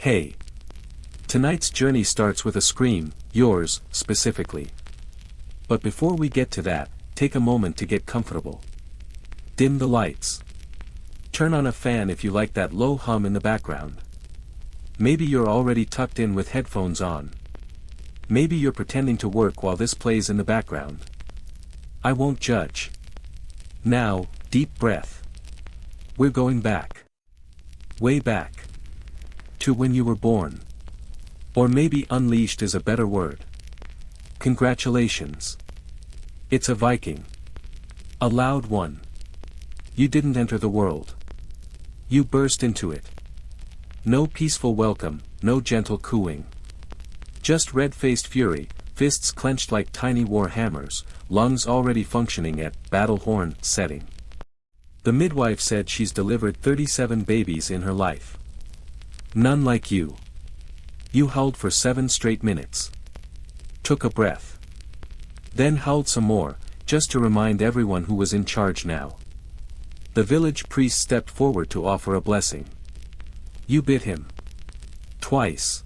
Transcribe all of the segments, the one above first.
Hey! Tonight's journey starts with a scream, yours, specifically. But before we get to that, take a moment to get comfortable. Dim the lights. Turn on a fan if you like that low hum in the background. Maybe you're already tucked in with headphones on. Maybe you're pretending to work while this plays in the background. I won't judge. Now, deep breath. We're going back. Way back. To when you were born. Or maybe unleashed is a better word. Congratulations. It's a Viking. A loud one. You didn't enter the world. You burst into it. No peaceful welcome, no gentle cooing. Just red-faced fury, fists clenched like tiny war hammers, lungs already functioning at battle horn setting. The midwife said she's delivered 37 babies in her life. None like you. You howled for 7 straight minutes. Took a breath. Then howled some more, just to remind everyone who was in charge now. The village priest stepped forward to offer a blessing. You bit him. Twice.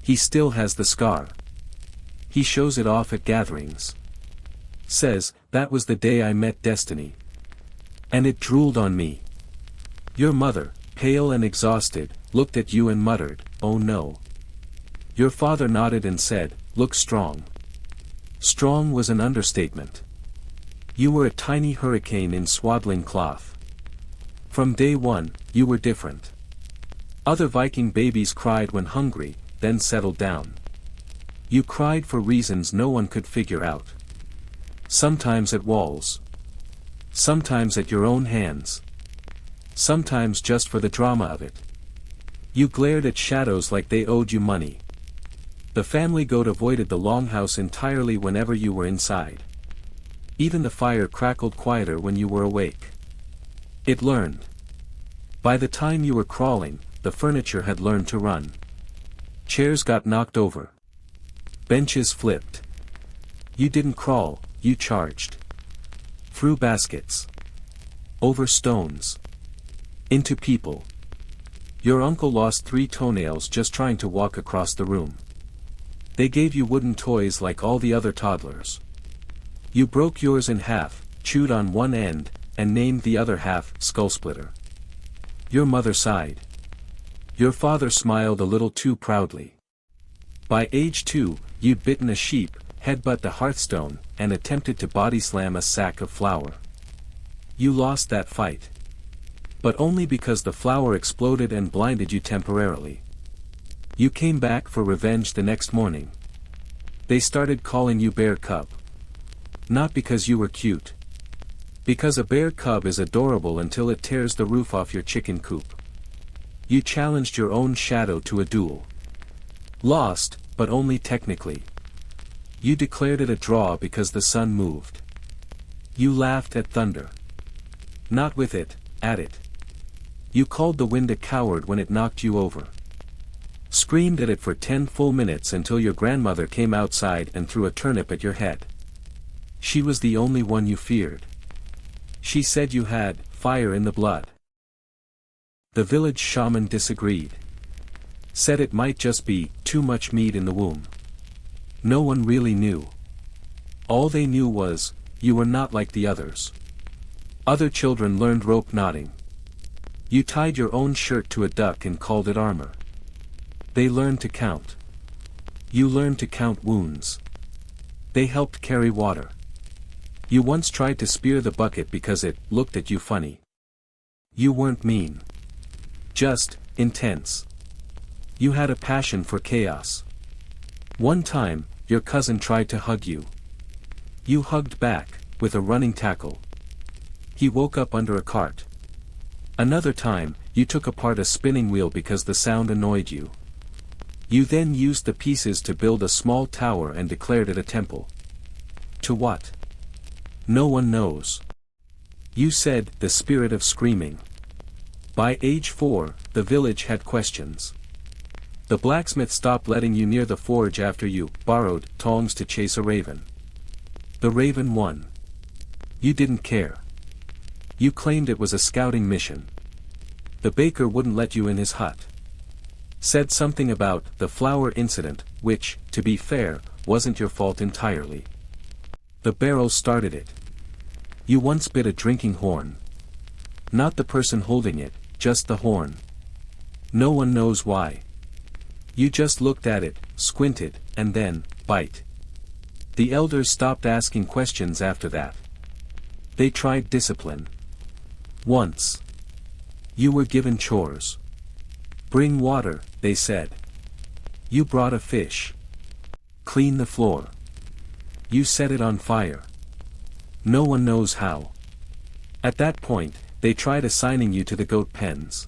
He still has the scar. He shows it off at gatherings. Says, that was the day I met destiny. And it drooled on me. Your mother, pale and exhausted, looked at you and muttered, oh no. Your father nodded and said, look strong. Strong was an understatement. You were a tiny hurricane in swaddling cloth. From day one, you were different. Other Viking babies cried when hungry, then settled down. You cried for reasons no one could figure out. Sometimes at walls. Sometimes at your own hands. Sometimes just for the drama of it. You glared at shadows like they owed you money. The family goat avoided the longhouse entirely whenever you were inside. Even the fire crackled quieter when you were awake. It learned. By the time you were crawling, the furniture had learned to run. Chairs got knocked over. Benches flipped. You didn't crawl, you charged. Through baskets. Over stones. Into people. Your uncle lost 3 toenails just trying to walk across the room. They gave you wooden toys like all the other toddlers. You broke yours in half, chewed on one end, and named the other half Skullsplitter. Your mother sighed. Your father smiled a little too proudly. By age 2, you'd bitten a sheep, headbutt the hearthstone, and attempted to body slam a sack of flour. You lost that fight. But only because the flour exploded and blinded you temporarily. You came back for revenge the next morning. They started calling you Bear Cub. Not because you were cute. Because a bear cub is adorable until it tears the roof off your chicken coop. You challenged your own shadow to a duel. Lost, but only technically. You declared it a draw because the sun moved. You laughed at thunder. Not with it, at it. You called the wind a coward when it knocked you over. Screamed at it for 10 full minutes until your grandmother came outside and threw a turnip at your head. She was the only one you feared. She said you had fire in the blood. The village shaman disagreed. Said it might just be too much meat in the womb. No one really knew. All they knew was, you were not like the others. Other children learned rope knotting. You tied your own shirt to a duck and called it armor. They learned to count. You learned to count wounds. They helped carry water. You once tried to spear the bucket because it looked at you funny. You weren't mean. Just intense. You had a passion for chaos. One time, your cousin tried to hug you. You hugged back, with a running tackle. He woke up under a cart. Another time, you took apart a spinning wheel because the sound annoyed you. You then used the pieces to build a small tower and declared it a temple. To what? No one knows. You said, the spirit of screaming. By age 4, the village had questions. The blacksmith stopped letting you near the forge after you borrowed tongs to chase a raven. The raven won. You didn't care. You claimed it was a scouting mission. The baker wouldn't let you in his hut. Said something about the flower incident, which, to be fair, wasn't your fault entirely. The barrel started it. You once bit a drinking horn. Not the person holding it, just the horn. No one knows why. You just looked at it, squinted, and then, bite. The elders stopped asking questions after that. They tried discipline. Once. You were given chores. Bring water, they said. You brought a fish. Clean the floor. You set it on fire. No one knows how. At that point, they tried assigning you to the goat pens.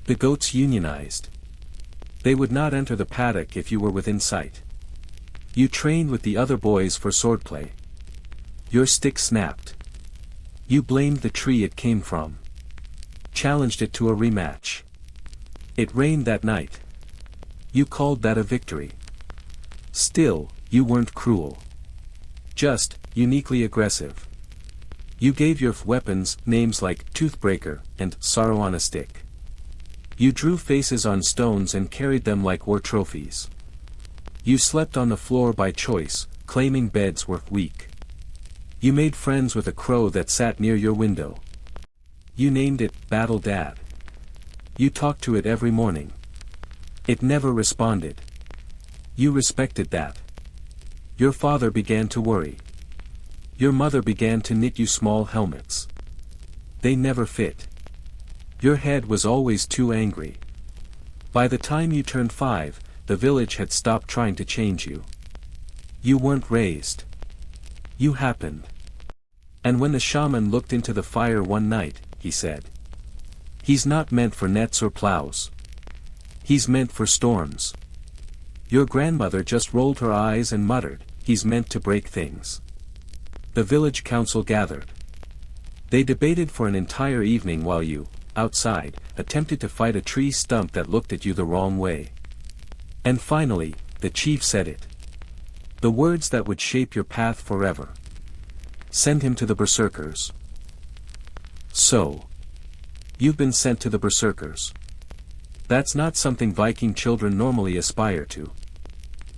The goats unionized. They would not enter the paddock if you were within sight. You trained with the other boys for swordplay. Your stick snapped. You blamed the tree it came from. Challenged it to a rematch. It rained that night. You called that a victory. Still, you weren't cruel. Just, uniquely aggressive. You gave your weapons names like Toothbreaker and Sorrow on a Stick. You drew faces on stones and carried them like war trophies. You slept on the floor by choice, claiming beds were weak. You made friends with a crow that sat near your window. You named it Battle Dad. You talked to it every morning. It never responded. You respected that. Your father began to worry. Your mother began to knit you small helmets. They never fit. Your head was always too angry. By the time you turned 5, the village had stopped trying to change you. You weren't raised. You happened. And when the shaman looked into the fire one night, he said, "He's not meant for nets or plows. He's meant for storms." Your grandmother just rolled her eyes and muttered, "He's meant to break things." The village council gathered. They debated for an entire evening while you, outside, attempted to fight a tree stump that looked at you the wrong way. And finally, the chief said it. The words that would shape your path forever. Send him to the Berserkers. So. You've been sent to the Berserkers. That's not something Viking children normally aspire to.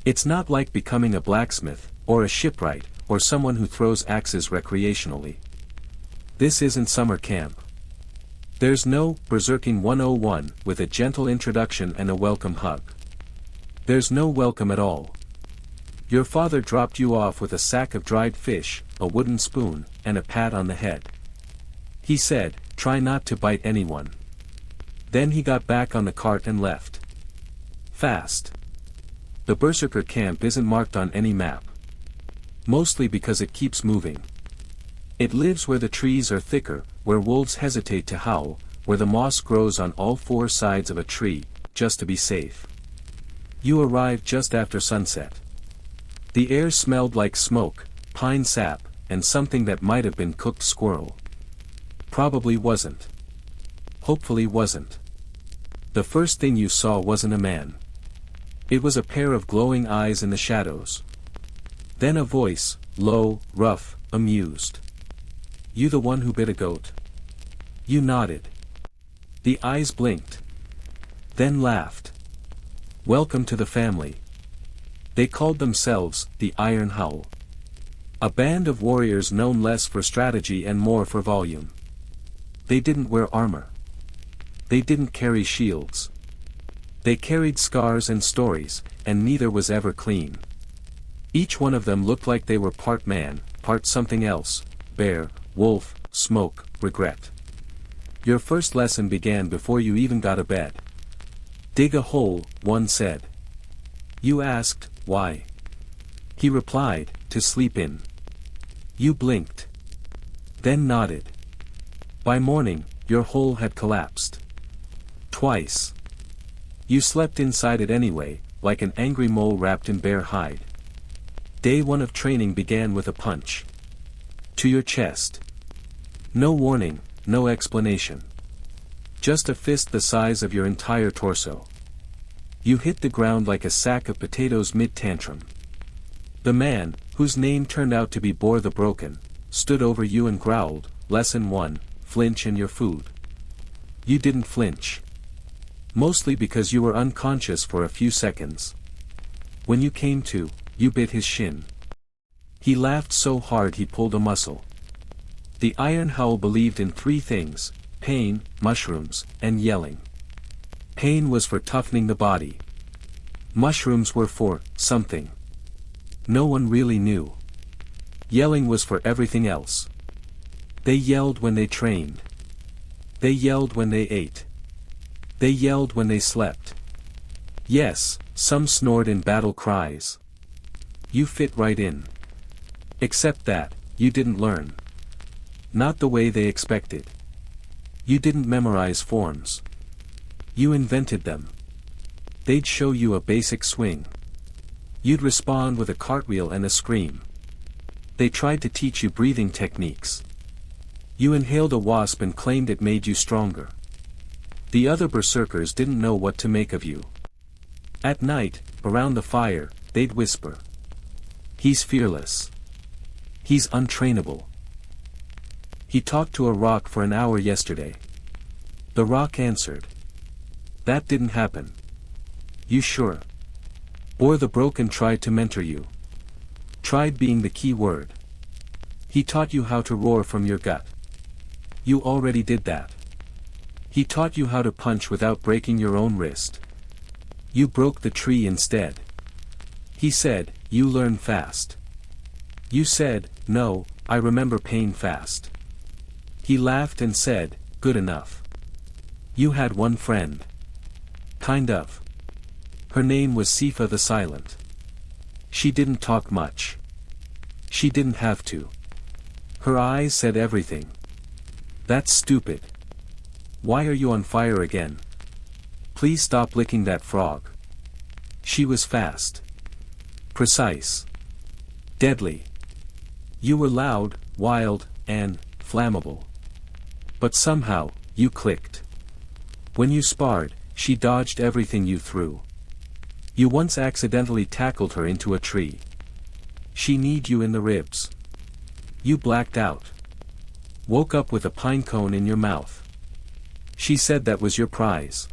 It's not like becoming a blacksmith, or a shipwright, or someone who throws axes recreationally. This isn't summer camp. There's no Berserking 101 with a gentle introduction and a welcome hug. There's no welcome at all. Your father dropped you off with a sack of dried fish, a wooden spoon, and a pat on the head. He said, "Try not to bite anyone." Then he got back on the cart and left. Fast. The Berserker camp isn't marked on any map. Mostly because it keeps moving. It lives where the trees are thicker, where wolves hesitate to howl, where the moss grows on all 4 sides of a tree, just to be safe. You arrived just after sunset. The air smelled like smoke, pine sap, and something that might have been cooked squirrel. Probably wasn't. Hopefully wasn't. The first thing you saw wasn't a man. It was a pair of glowing eyes in the shadows. Then a voice, low, rough, amused. "You the one who bit a goat?" You nodded. The eyes blinked. Then laughed. "Welcome to the family." They called themselves, the Iron Howl. A band of warriors known less for strategy and more for volume. They didn't wear armor. They didn't carry shields. They carried scars and stories, and neither was ever clean. Each one of them looked like they were part man, part something else, bear, wolf, smoke, regret. Your first lesson began before you even got a bed. "Dig a hole," one said. You asked, "Why?" He replied, "To sleep in." You blinked. Then nodded. By morning, your hole had collapsed. Twice. You slept inside it anyway, like an angry mole wrapped in bear hide. Day 1 of training began with a punch. To your chest. No warning, no explanation. Just a fist the size of your entire torso. You hit the ground like a sack of potatoes mid-tantrum. The man, whose name turned out to be Bor the Broken, stood over you and growled, "Lesson 1, flinch and your food." You didn't flinch. Mostly because you were unconscious for a few seconds. When you came to, you bit his shin. He laughed so hard he pulled a muscle. The Iron Howl believed in three things: pain, mushrooms, and yelling. Pain was for toughening the body. Mushrooms were for something no one really knew. Yelling was for everything else. They yelled when they trained. They yelled when they ate. They yelled when they slept. Yes, some snored in battle cries. You fit right in. Except that, you didn't learn. Not the way they expected. You didn't memorize forms. You invented them. They'd show you a basic swing. You'd respond with a cartwheel and a scream. They tried to teach you breathing techniques. You inhaled a wasp and claimed it made you stronger. The other berserkers didn't know what to make of you. At night, around the fire, they'd whisper. He's fearless. He's untrainable. He talked to a rock for an hour yesterday. The rock answered. That didn't happen. You sure? Or the broken tried to mentor you. Tried being the key word. He taught you how to roar from your gut. You already did that. He taught you how to punch without breaking your own wrist. You broke the tree instead. He said, you learn fast. You said, no, I remember pain fast. He laughed and said, good enough. You had one friend. Kind of. Her name was Sifa the Silent. She didn't talk much. She didn't have to. Her eyes said everything. That's stupid. Why are you on fire again? Please stop licking that frog. She was fast. Precise. Deadly. You were loud, wild, and flammable. But somehow, you clicked. When you sparred, she dodged everything you threw. You once accidentally tackled her into a tree. She kneed you in the ribs. You blacked out. Woke up with a pine cone in your mouth. She said that was your prize.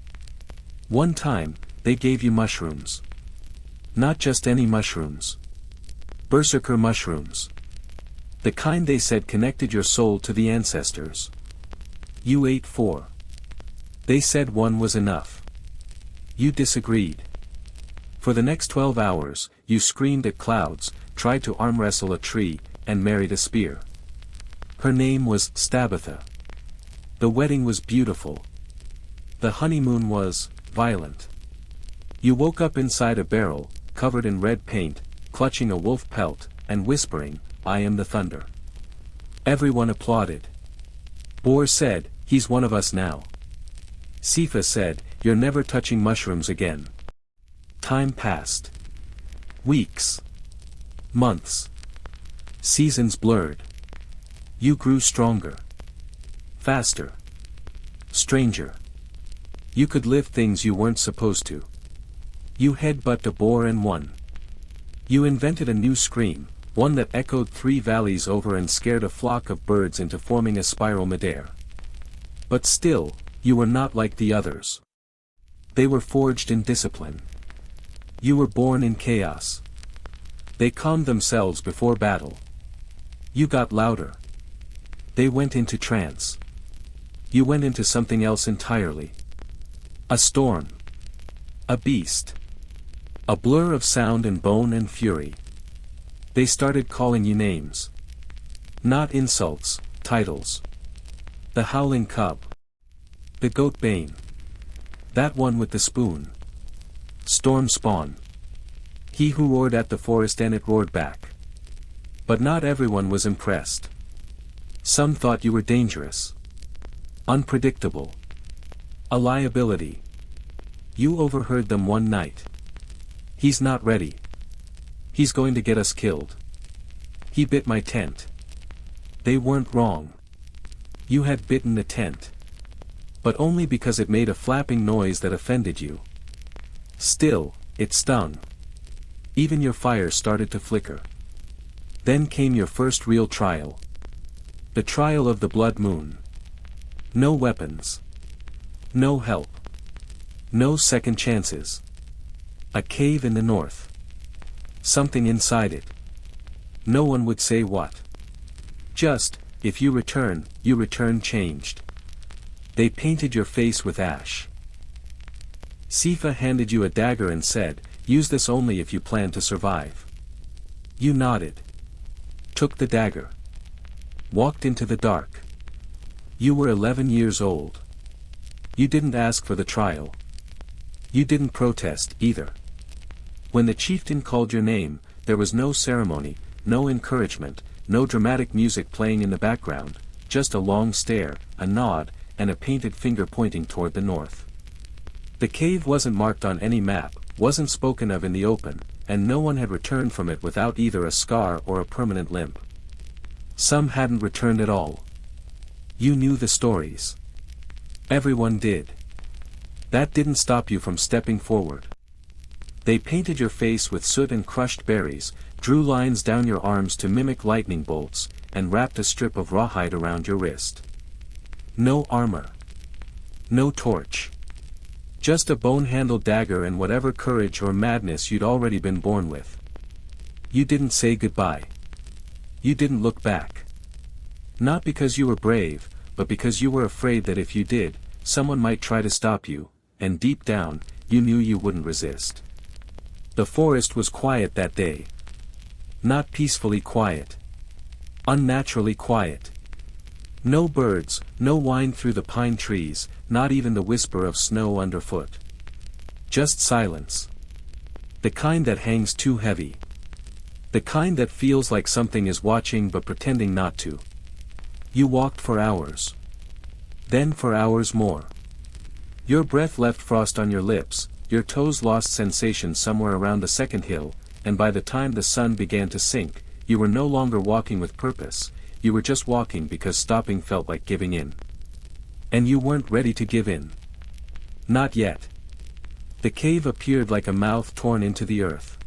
One time, they gave you mushrooms. Not just any mushrooms. Berserker mushrooms. The kind they said connected your soul to the ancestors. You ate 4. They said 1 was enough. You disagreed. For the next 12 hours, you screamed at clouds, tried to arm wrestle a tree, and married a spear. Her name was Stabitha. The wedding was beautiful. The honeymoon was violent. You woke up inside a barrel, covered in red paint, clutching a wolf pelt, and whispering, I am the thunder. Everyone applauded. Boar said, he's one of us now. Sifa said, you're never touching mushrooms again. Time passed. Weeks. Months. Seasons blurred. You grew stronger. Faster. Stranger. You could lift things you weren't supposed to. You headbutted a boar and won. You invented a new scream, one that echoed 3 valleys over and scared a flock of birds into forming a spiral midair. But still, you were not like the others. They were forged in discipline. You were born in chaos. They calmed themselves before battle. You got louder. They went into trance. You went into something else entirely. A storm. A beast. A blur of sound and bone and fury. They started calling you names. Not insults, titles. The howling cub. The goat bane. That one with the spoon. Storm spawn. He who roared at the forest and it roared back. But not everyone was impressed. Some thought you were dangerous. Unpredictable. A liability. You overheard them one night. He's not ready. He's going to get us killed. He bit my tent. They weren't wrong. You had bitten the tent. But only because it made a flapping noise that offended you. Still, it stung. Even your fire started to flicker. Then came your first real trial. The trial of the blood moon. No weapons. No help. No second chances. A cave in the north. Something inside it. No one would say what. Just, if you return changed. They painted your face with ash. Sifa handed you a dagger and said, use this only if you plan to survive. You nodded. Took the dagger. Walked into the dark. You were 11 years old. You didn't ask for the trial. You didn't protest, either. When the chieftain called your name, there was no ceremony, no encouragement, no dramatic music playing in the background, just a long stare, a nod, and a painted finger pointing toward the north. The cave wasn't marked on any map, wasn't spoken of in the open, and no one had returned from it without either a scar or a permanent limp. Some hadn't returned at all. You knew the stories. Everyone did. That didn't stop you from stepping forward. They painted your face with soot and crushed berries, drew lines down your arms to mimic lightning bolts, and wrapped a strip of rawhide around your wrist. No armor. No torch. Just a bone-handled dagger and whatever courage or madness you'd already been born with. You didn't say goodbye. You didn't look back. Not because you were brave, but because you were afraid that if you did, someone might try to stop you, and deep down, you knew you wouldn't resist. The forest was quiet that day. Not peacefully quiet. Unnaturally quiet. No birds, no whine through the pine trees, not even the whisper of snow underfoot. Just silence. The kind that hangs too heavy. The kind that feels like something is watching but pretending not to. You walked for hours. Then for hours more. Your breath left frost on your lips, your toes lost sensation somewhere around the second hill, and by the time the sun began to sink, you were no longer walking with purpose, you were just walking because stopping felt like giving in. And you weren't ready to give in. Not yet. The cave appeared like a mouth torn into the earth.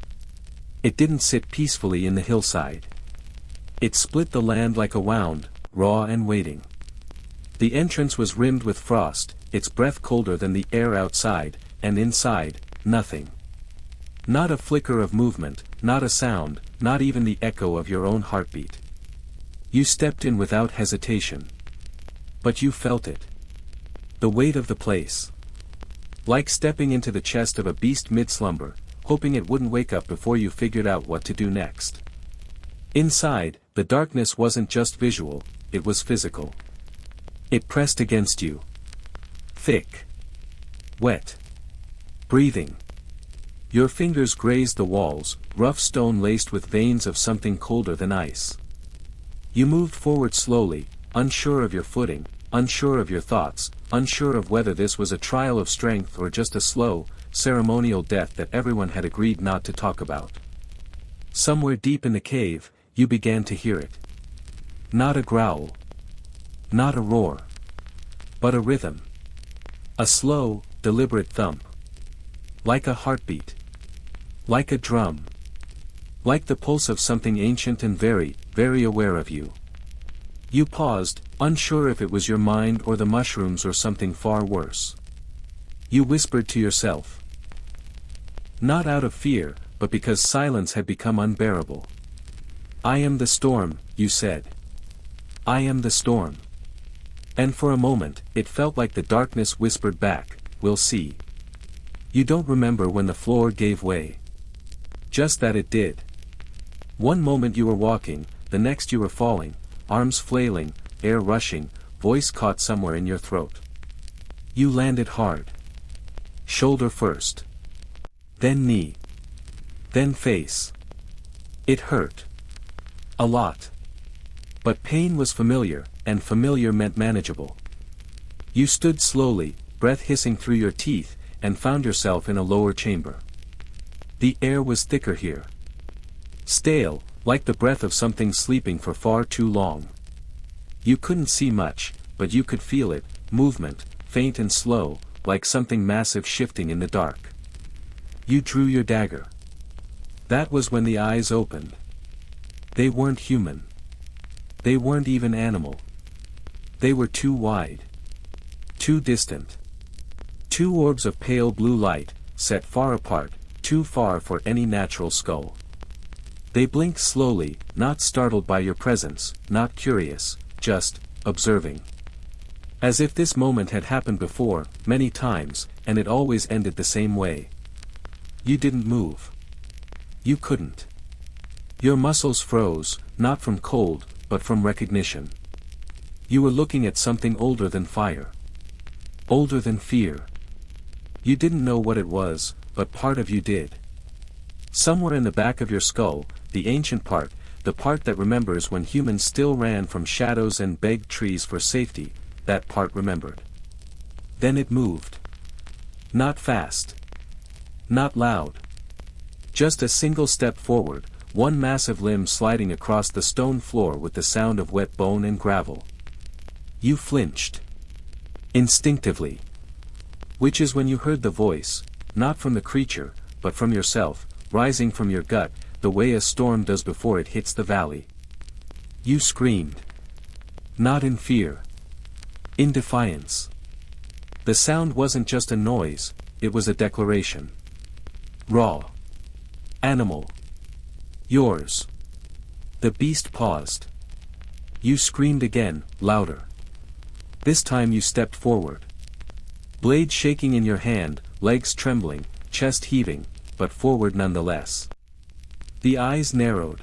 It didn't sit peacefully in the hillside. It split the land like a wound, raw and waiting. The entrance was rimmed with frost, its breath colder than the air outside, and inside, nothing. Not a flicker of movement, not a sound, not even the echo of your own heartbeat. You stepped in without hesitation. But you felt it. The weight of the place. Like stepping into the chest of a beast mid-slumber, hoping it wouldn't wake up before you figured out what to do next. Inside, the darkness wasn't just visual, it was physical. It pressed against you. Thick. Wet. Breathing. Your fingers grazed the walls, rough stone laced with veins of something colder than ice. You moved forward slowly, unsure of your footing, unsure of your thoughts, unsure of whether this was a trial of strength or just a slow, ceremonial death that everyone had agreed not to talk about. Somewhere deep in the cave, you began to hear it. Not a growl. Not a roar. But a rhythm. A slow, deliberate thump. Like a heartbeat. Like a drum. Like the pulse of something ancient and very, very aware of you. You paused, unsure if it was your mind or the mushrooms or something far worse. You whispered to yourself. Not out of fear, but because silence had become unbearable. I am the storm, you said. I am the storm. And for a moment, it felt like the darkness whispered back, we'll see. You don't remember when the floor gave way. Just that it did. One moment you were walking, the next you were falling, arms flailing, air rushing, voice caught somewhere in your throat. You landed hard. Shoulder first. Then knee. Then face. It hurt. A lot. But pain was familiar, and familiar meant manageable. You stood slowly, breath hissing through your teeth, and found yourself in a lower chamber. The air was thicker here. Stale, like the breath of something sleeping for far too long. You couldn't see much, but you could feel it, movement, faint and slow, like something massive shifting in the dark. You drew your dagger. That was when the eyes opened. They weren't human. They weren't even animal. They were too wide. Too distant. Two orbs of pale blue light, set far apart, too far for any natural skull. They blinked slowly, not startled by your presence, not curious, just observing. As if this moment had happened before, many times, and it always ended the same way. You didn't move. You couldn't. Your muscles froze, not from cold, but from recognition. You were looking at something older than fire. Older than fear. You didn't know what it was, but part of you did. Somewhere in the back of your skull, the ancient part, the part that remembers when humans still ran from shadows and begged trees for safety, that part remembered. Then it moved. Not fast. Not loud. Just a single step forward, one massive limb sliding across the stone floor with the sound of wet bone and gravel. You flinched. Instinctively. Which is when you heard the voice, not from the creature, but from yourself, rising from your gut, the way a storm does before it hits the valley. You screamed. Not in fear. In defiance. The sound wasn't just a noise, it was a declaration. Raw. Animal. Yours. The beast paused. You screamed again, louder. This time you stepped forward. Blade shaking in your hand, legs trembling, chest heaving, but forward nonetheless. The eyes narrowed.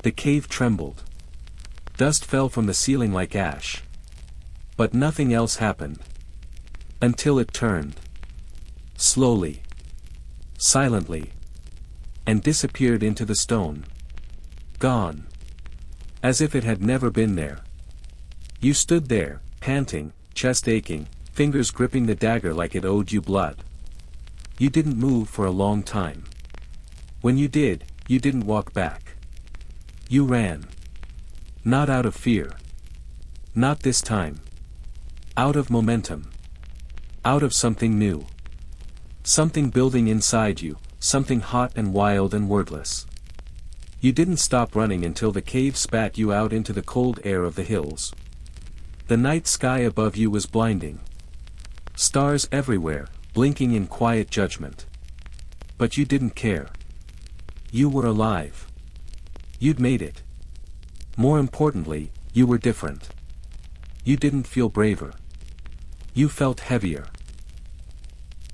The cave trembled. Dust fell from the ceiling like ash. But nothing else happened. Until it turned. Slowly. Silently. And disappeared into the stone. Gone. As if it had never been there. You stood there, panting, chest aching, fingers gripping the dagger like it owed you blood. You didn't move for a long time. When you did, you didn't walk back. You ran. Not out of fear. Not this time. Out of momentum. Out of something new. Something building inside you, something hot and wild and wordless. You didn't stop running until the cave spat you out into the cold air of the hills. The night sky above you was blinding. Stars everywhere, blinking in quiet judgment. But you didn't care. You were alive. You'd made it. More importantly, you were different. You didn't feel braver. You felt heavier.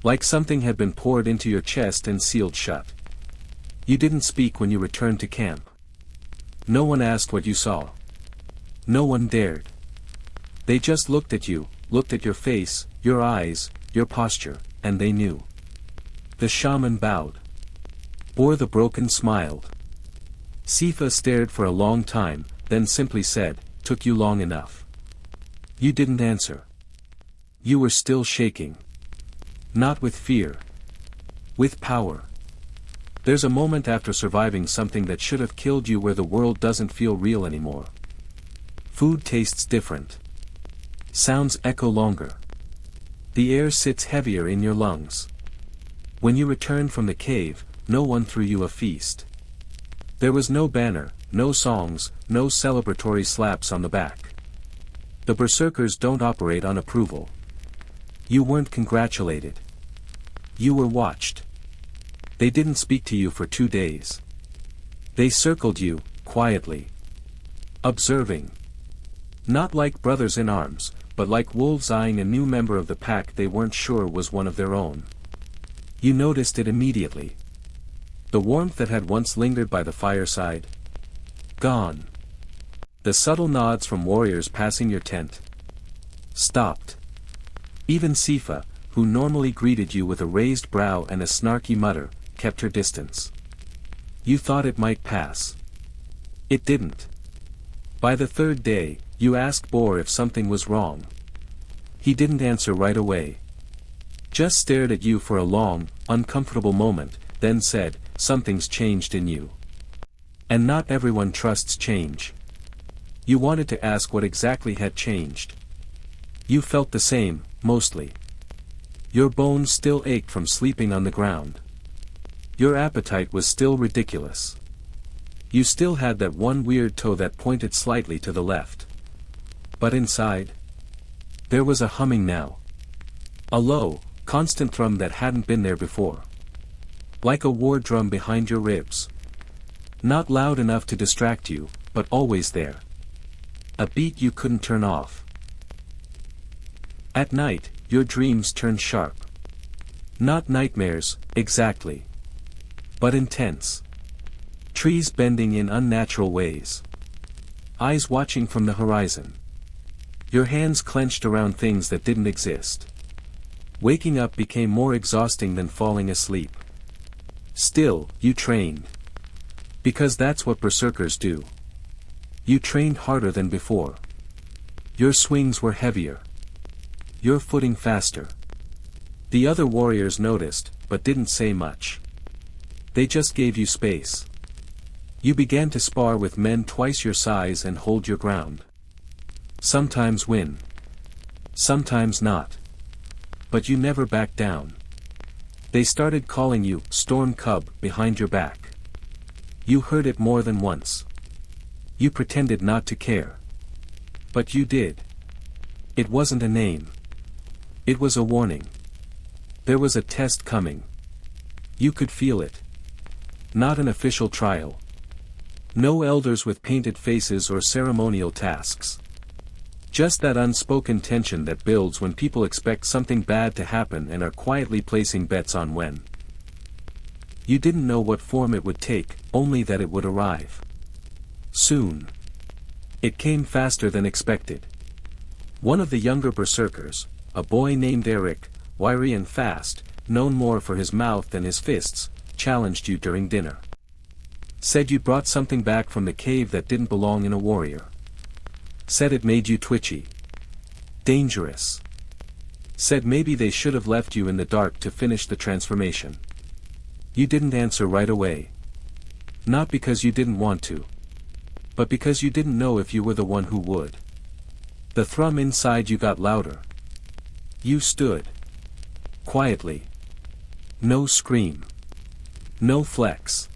Like something had been poured into your chest and sealed shut. You didn't speak when you returned to camp. No one asked what you saw. No one dared. They just looked at you, looked at your face, your eyes, your posture, and they knew. The shaman bowed. Or the broken smiled. Sifa stared for a long time, then simply said, "Took you long enough." You didn't answer. You were still shaking. Not with fear. With power. There's a moment after surviving something that should have killed you where the world doesn't feel real anymore. Food tastes different. Sounds echo longer. The air sits heavier in your lungs. When you returned from the cave, no one threw you a feast. There was no banner, no songs, no celebratory slaps on the back. The Berserkers don't operate on approval. You weren't congratulated. You were watched. They didn't speak to you for 2 days. They circled you, quietly. Observing. Not like brothers in arms, but like wolves eyeing a new member of the pack they weren't sure was one of their own. You noticed it immediately. The warmth that had once lingered by the fireside. Gone. The subtle nods from warriors passing your tent. Stopped. Even Sifa, who normally greeted you with a raised brow and a snarky mutter, kept her distance. You thought it might pass. It didn't. By the 3rd day, you asked Bor if something was wrong. He didn't answer right away. Just stared at you for a long, uncomfortable moment, then said, "Something's changed in you." And not everyone trusts change. You wanted to ask what exactly had changed. You felt the same, mostly. Your bones still ached from sleeping on the ground. Your appetite was still ridiculous. You still had that one weird toe that pointed slightly to the left. But inside, there was a humming now. A low, Constant thrum that hadn't been there before. Like a war drum behind your ribs. Not loud enough to distract you, but always there. A beat you couldn't turn off. At night, your dreams turned sharp. Not nightmares, exactly. But intense. Trees bending in unnatural ways. Eyes watching from the horizon. Your hands clenched around things that didn't exist. Waking up became more exhausting than falling asleep. Still, you trained. Because that's what berserkers do. You trained harder than before. Your swings were heavier. Your footing faster. The other warriors noticed, but didn't say much. They just gave you space. You began to spar with men twice your size and hold your ground. Sometimes win. Sometimes not. But you never backed down. They started calling you Storm Cub behind your back. You heard it more than once. You pretended not to care. But you did. It wasn't a name. It was a warning. There was a test coming. You could feel it. Not an official trial. No elders with painted faces or ceremonial tasks. Just that unspoken tension that builds when people expect something bad to happen and are quietly placing bets on when. You didn't know what form it would take, only that it would arrive. Soon. It came faster than expected. One of the younger berserkers, a boy named Eric, wiry and fast, known more for his mouth than his fists, challenged you during dinner. Said you brought something back from the cave that didn't belong in a warrior. Said it made you twitchy. Dangerous. Said maybe they should have left you in the dark to finish the transformation. You didn't answer right away. Not because you didn't want to. But because you didn't know if you were the one who would. The thrum inside you got louder. You stood. Quietly. No scream. No flex.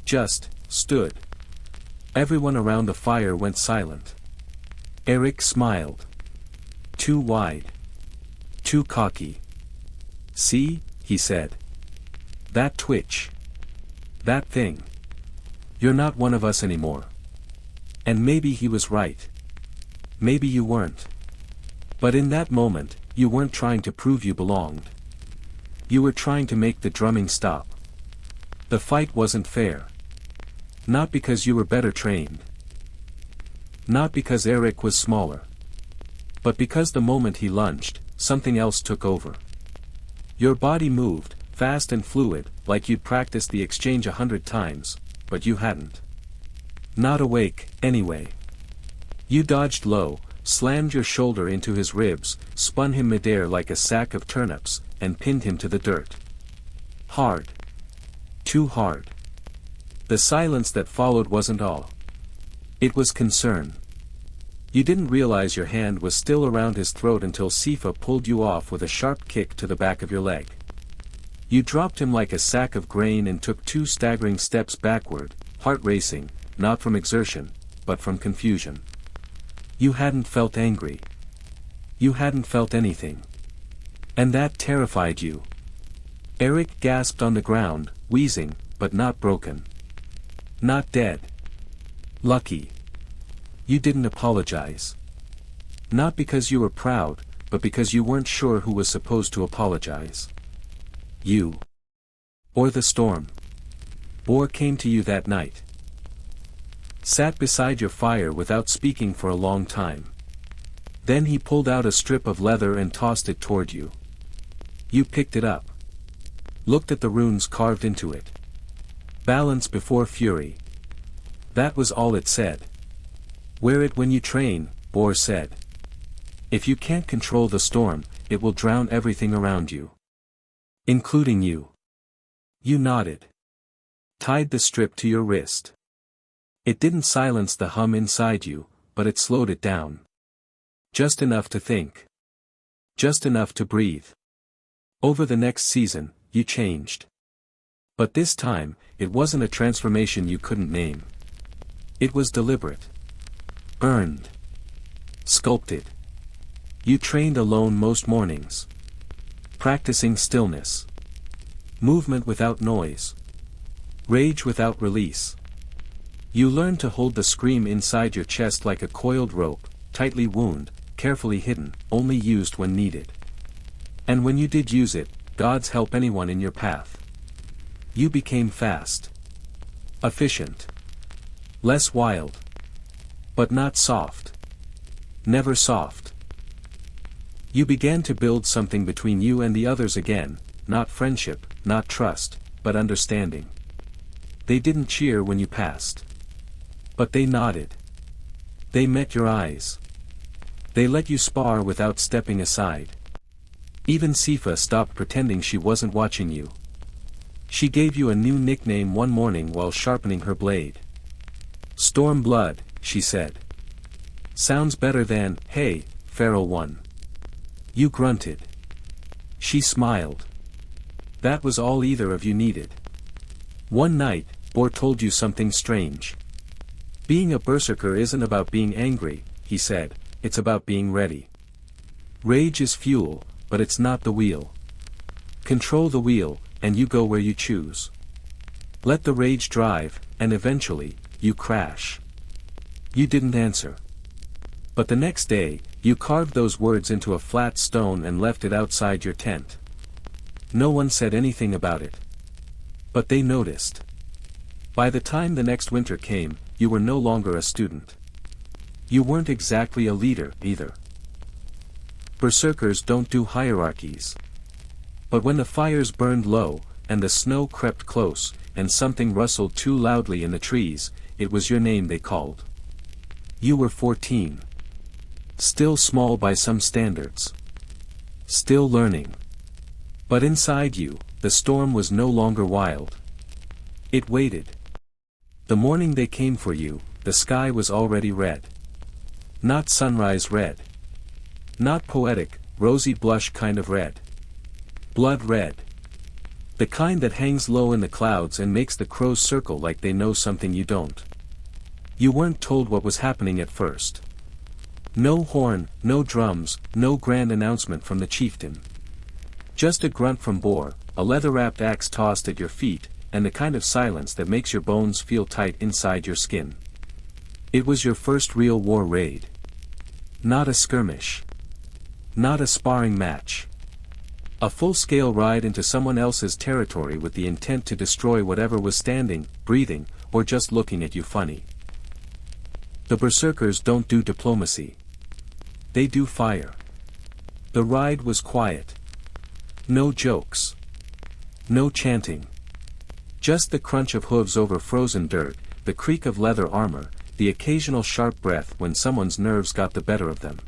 Just, stood. Everyone around the fire went silent. Eric smiled. Too wide. Too cocky. See, he said. That twitch. That thing. You're not one of us anymore. And maybe he was right. Maybe you weren't. But in that moment, you weren't trying to prove you belonged. You were trying to make the drumming stop. The fight wasn't fair. Not because you were better trained. Not because Eric was smaller. But because the moment he lunged, something else took over. Your body moved, fast and fluid, like you'd practiced the exchange 100 times, but you hadn't. Not awake, anyway. You dodged low, slammed your shoulder into his ribs, spun him midair like a sack of turnips, and pinned him to the dirt. Hard. Too hard. The silence that followed wasn't awe. It was concern. You didn't realize your hand was still around his throat until Sifa pulled you off with a sharp kick to the back of your leg. You dropped him like a sack of grain and took 2 staggering steps backward, heart racing, not from exertion, but from confusion. You hadn't felt angry. You hadn't felt anything. And that terrified you. Eric gasped on the ground, wheezing, but not broken. Not dead. Lucky. You didn't apologize. Not because you were proud, but because you weren't sure who was supposed to apologize. You. Or the storm. Boar came to you that night. Sat beside your fire without speaking for a long time. Then he pulled out a strip of leather and tossed it toward you. You picked it up. Looked at the runes carved into it. Balance before fury. That was all it said. Wear it when you train, Boar said. If you can't control the storm, it will drown everything around you. Including you. You nodded. Tied the strip to your wrist. It didn't silence the hum inside you, but it slowed it down. Just enough to think. Just enough to breathe. Over the next season, you changed. But this time, it wasn't a transformation you couldn't name. It was deliberate. Earned. Sculpted. You trained alone most mornings. Practicing stillness. Movement without noise. Rage without release. You learn to hold the scream inside your chest like a coiled rope, tightly wound, carefully hidden, only used when needed. And when you did use it, gods help anyone in your path. You became fast. Efficient. Less wild. But not soft. Never soft. You began to build something between you and the others again, not friendship, not trust, but understanding. They didn't cheer when you passed. But they nodded. They met your eyes. They let you spar without stepping aside. Even Sifa stopped pretending she wasn't watching you. She gave you a new nickname one morning while sharpening her blade. Stormblood, she said. Sounds better than, hey, Feral One. You grunted. She smiled. That was all either of you needed. One night, Bor told you something strange. Being a berserker isn't about being angry, he said, it's about being ready. Rage is fuel, but it's not the wheel. Control the wheel, and you go where you choose. Let the rage drive, and eventually, you crash. You didn't answer. But the next day, you carved those words into a flat stone and left it outside your tent. No one said anything about it. But they noticed. By the time the next winter came, you were no longer a student. You weren't exactly a leader, either. Berserkers don't do hierarchies. But when the fires burned low, and the snow crept close, and something rustled too loudly in the trees, it was your name they called. You were 14. Still small by some standards. Still learning. But inside you, the storm was no longer wild. It waited. The morning they came for you, the sky was already red. Not sunrise red. Not poetic, rosy blush kind of red. Blood red. The kind that hangs low in the clouds and makes the crows circle like they know something you don't. You weren't told what was happening at first. No horn, no drums, no grand announcement from the chieftain. Just a grunt from Bor, a leather-wrapped axe tossed at your feet, and the kind of silence that makes your bones feel tight inside your skin. It was your first real war raid. Not a skirmish. Not a sparring match. A full-scale ride into someone else's territory with the intent to destroy whatever was standing, breathing, or just looking at you funny. The berserkers don't do diplomacy. They do fire. The ride was quiet. No jokes. No chanting. Just the crunch of hooves over frozen dirt, the creak of leather armor, the occasional sharp breath when someone's nerves got the better of them.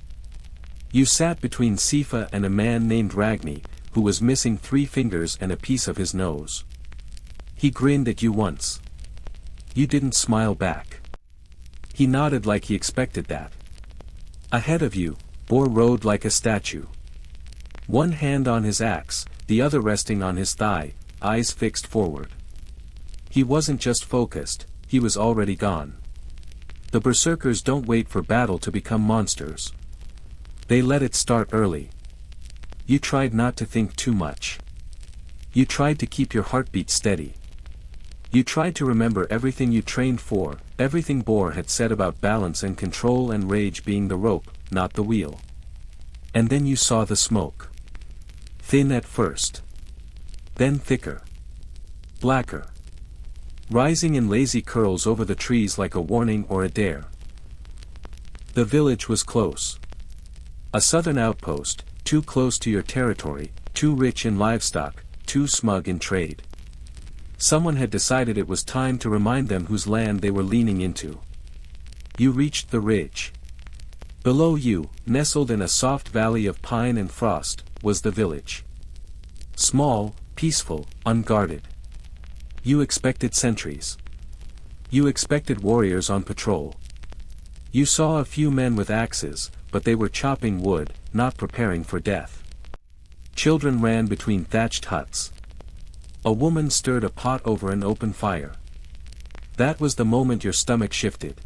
You sat between Sifa and a man named Ragni, who was missing 3 fingers and a piece of his nose. He grinned at you once. You didn't smile back. He nodded like he expected that. Ahead of you, Bor rode like a statue. One hand on his axe, the other resting on his thigh, eyes fixed forward. He wasn't just focused, he was already gone. The berserkers don't wait for battle to become monsters. They let it start early. You tried not to think too much. You tried to keep your heartbeat steady. You tried to remember everything you trained for, everything Bor had said about balance and control and rage being the rope, not the wheel. And then you saw the smoke. Thin at first. Then thicker. Blacker. Rising in lazy curls over the trees like a warning or a dare. The village was close. A southern outpost, too close to your territory, too rich in livestock, too smug in trade. Someone had decided it was time to remind them whose land they were leaning into. You reached the ridge. Below you, nestled in a soft valley of pine and frost, was the village. Small, peaceful, unguarded. You expected sentries. You expected warriors on patrol. You saw a few men with axes, but they were chopping wood, not preparing for death. Children ran between thatched huts. A woman stirred a pot over an open fire. That was the moment your stomach shifted.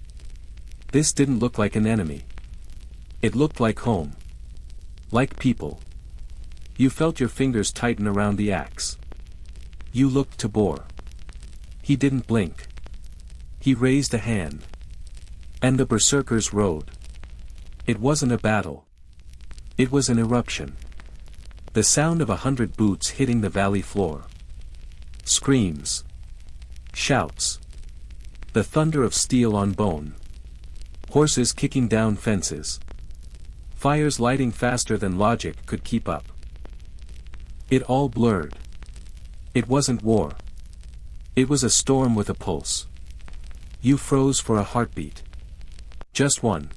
This didn't look like an enemy. It looked like home. Like people. You felt your fingers tighten around the axe. You looked to Boar. He didn't blink. He raised a hand. And the berserkers rode. It wasn't a battle. It was an eruption. The sound of 100 boots hitting the valley floor. Screams. Shouts. The thunder of steel on bone. Horses kicking down fences. Fires lighting faster than logic could keep up. It all blurred. It wasn't war. It was a storm with a pulse. You froze for a heartbeat. Just one.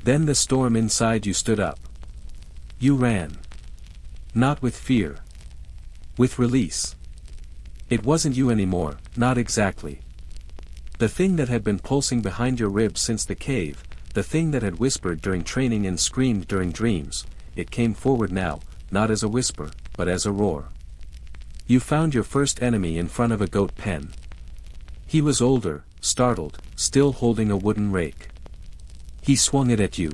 Then the storm inside you stood up. You ran. Not with fear. With release. It wasn't you anymore, not exactly. The thing that had been pulsing behind your ribs since the cave, the thing that had whispered during training and screamed during dreams, it came forward now, not as a whisper, but as a roar. You found your first enemy in front of a goat pen. He was older, startled, still holding a wooden rake. He swung it at you.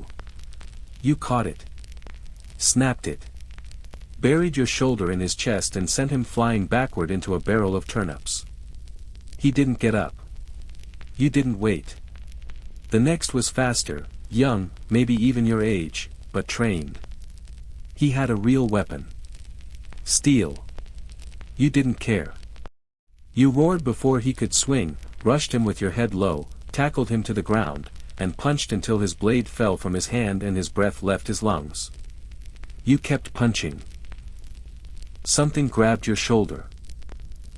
You caught it. Snapped it. Buried your shoulder in his chest and sent him flying backward into a barrel of turnips. He didn't get up. You didn't wait. The next was faster, young, maybe even your age, but trained. He had a real weapon. Steel. You didn't care. You roared before he could swing, rushed him with your head low, tackled him to the ground, and punched until his blade fell from his hand and his breath left his lungs. You kept punching. Something grabbed your shoulder.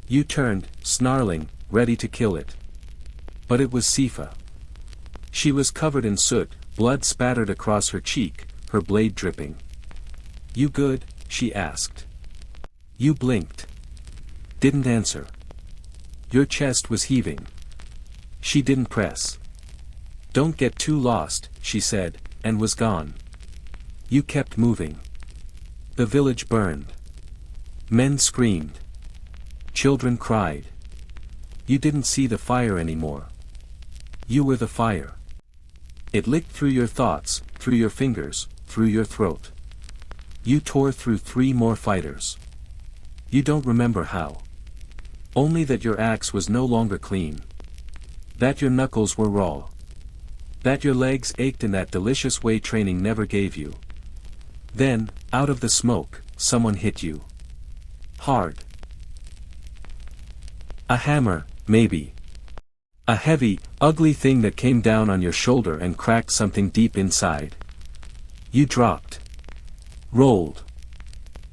You turned, snarling, ready to kill it. But it was Sifa. She was covered in soot, blood spattered across her cheek, her blade dripping. "You good?" she asked. You blinked. Didn't answer. Your chest was heaving. She didn't press. "Don't get too lost," she said, and was gone. You kept moving. The village burned. Men screamed. Children cried. You didn't see the fire anymore. You were the fire. It licked through your thoughts, through your fingers, through your throat. You tore through 3 more fighters. You don't remember how. Only that your axe was no longer clean. That your knuckles were raw. That your legs ached in that delicious way training never gave you. Then, out of the smoke, someone hit you. Hard. A hammer, maybe. A heavy, ugly thing that came down on your shoulder and cracked something deep inside. You dropped. Rolled.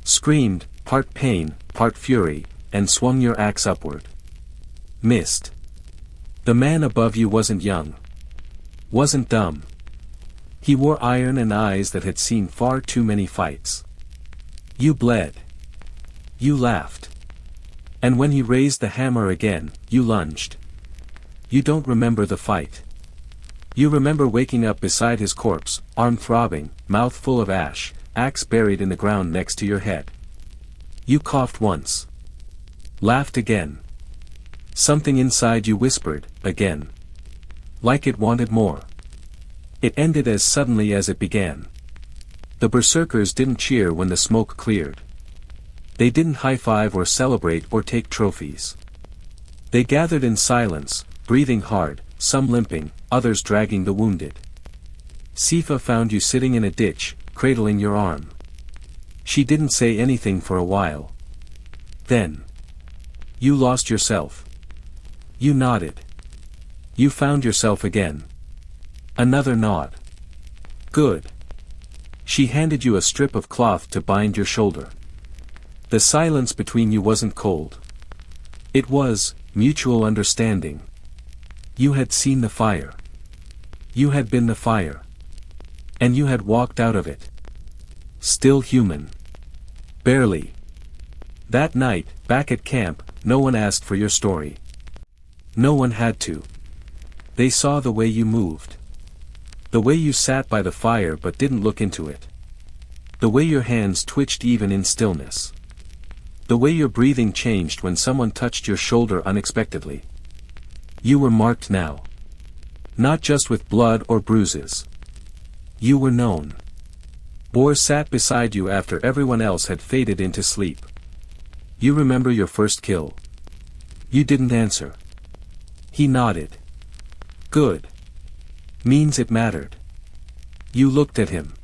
Screamed, part pain, part fury, and swung your axe upward. Missed. The man above you wasn't young. Wasn't dumb. He wore iron and eyes that had seen far too many fights. You bled. You laughed. And when he raised the hammer again, you lunged. You don't remember the fight. You remember waking up beside his corpse, arm throbbing, mouth full of ash, axe buried in the ground next to your head. You coughed once. Laughed again. Something inside you whispered, again. Like it wanted more. It ended as suddenly as it began. The berserkers didn't cheer when the smoke cleared. They didn't high-five or celebrate or take trophies. They gathered in silence, breathing hard, some limping, others dragging the wounded. Sifa found you sitting in a ditch, cradling your arm. She didn't say anything for a while. Then. You lost yourself. You nodded. You found yourself again. Another nod. Good. She handed you a strip of cloth to bind your shoulder. The silence between you wasn't cold. It was mutual understanding. You had seen the fire. You had been the fire. And you had walked out of it. Still human. Barely. That night, back at camp, no one asked for your story. No one had to. They saw the way you moved. The way you sat by the fire but didn't look into it. The way your hands twitched even in stillness. The way your breathing changed when someone touched your shoulder unexpectedly. You were marked now. Not just with blood or bruises. You were known. Boar sat beside you after everyone else had faded into sleep. You remember your first kill? You didn't answer. He nodded. Good. Means it mattered. You looked at him.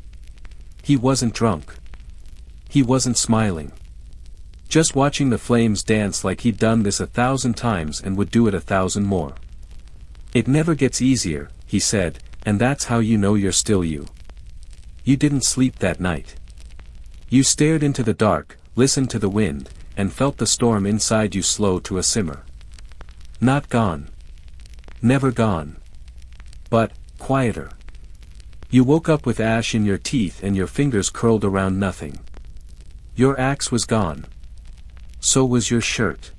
He wasn't drunk. He wasn't smiling. Just watching the flames dance like he'd done this 1,000 times and would do it 1,000 more. It never gets easier, he said, and that's how you know you're still you. You didn't sleep that night. You stared into the dark, listened to the wind, and felt the storm inside you slow to a simmer. Not gone. Never gone. But, quieter. You woke up with ash in your teeth and your fingers curled around nothing. Your axe was gone. So was your shirt.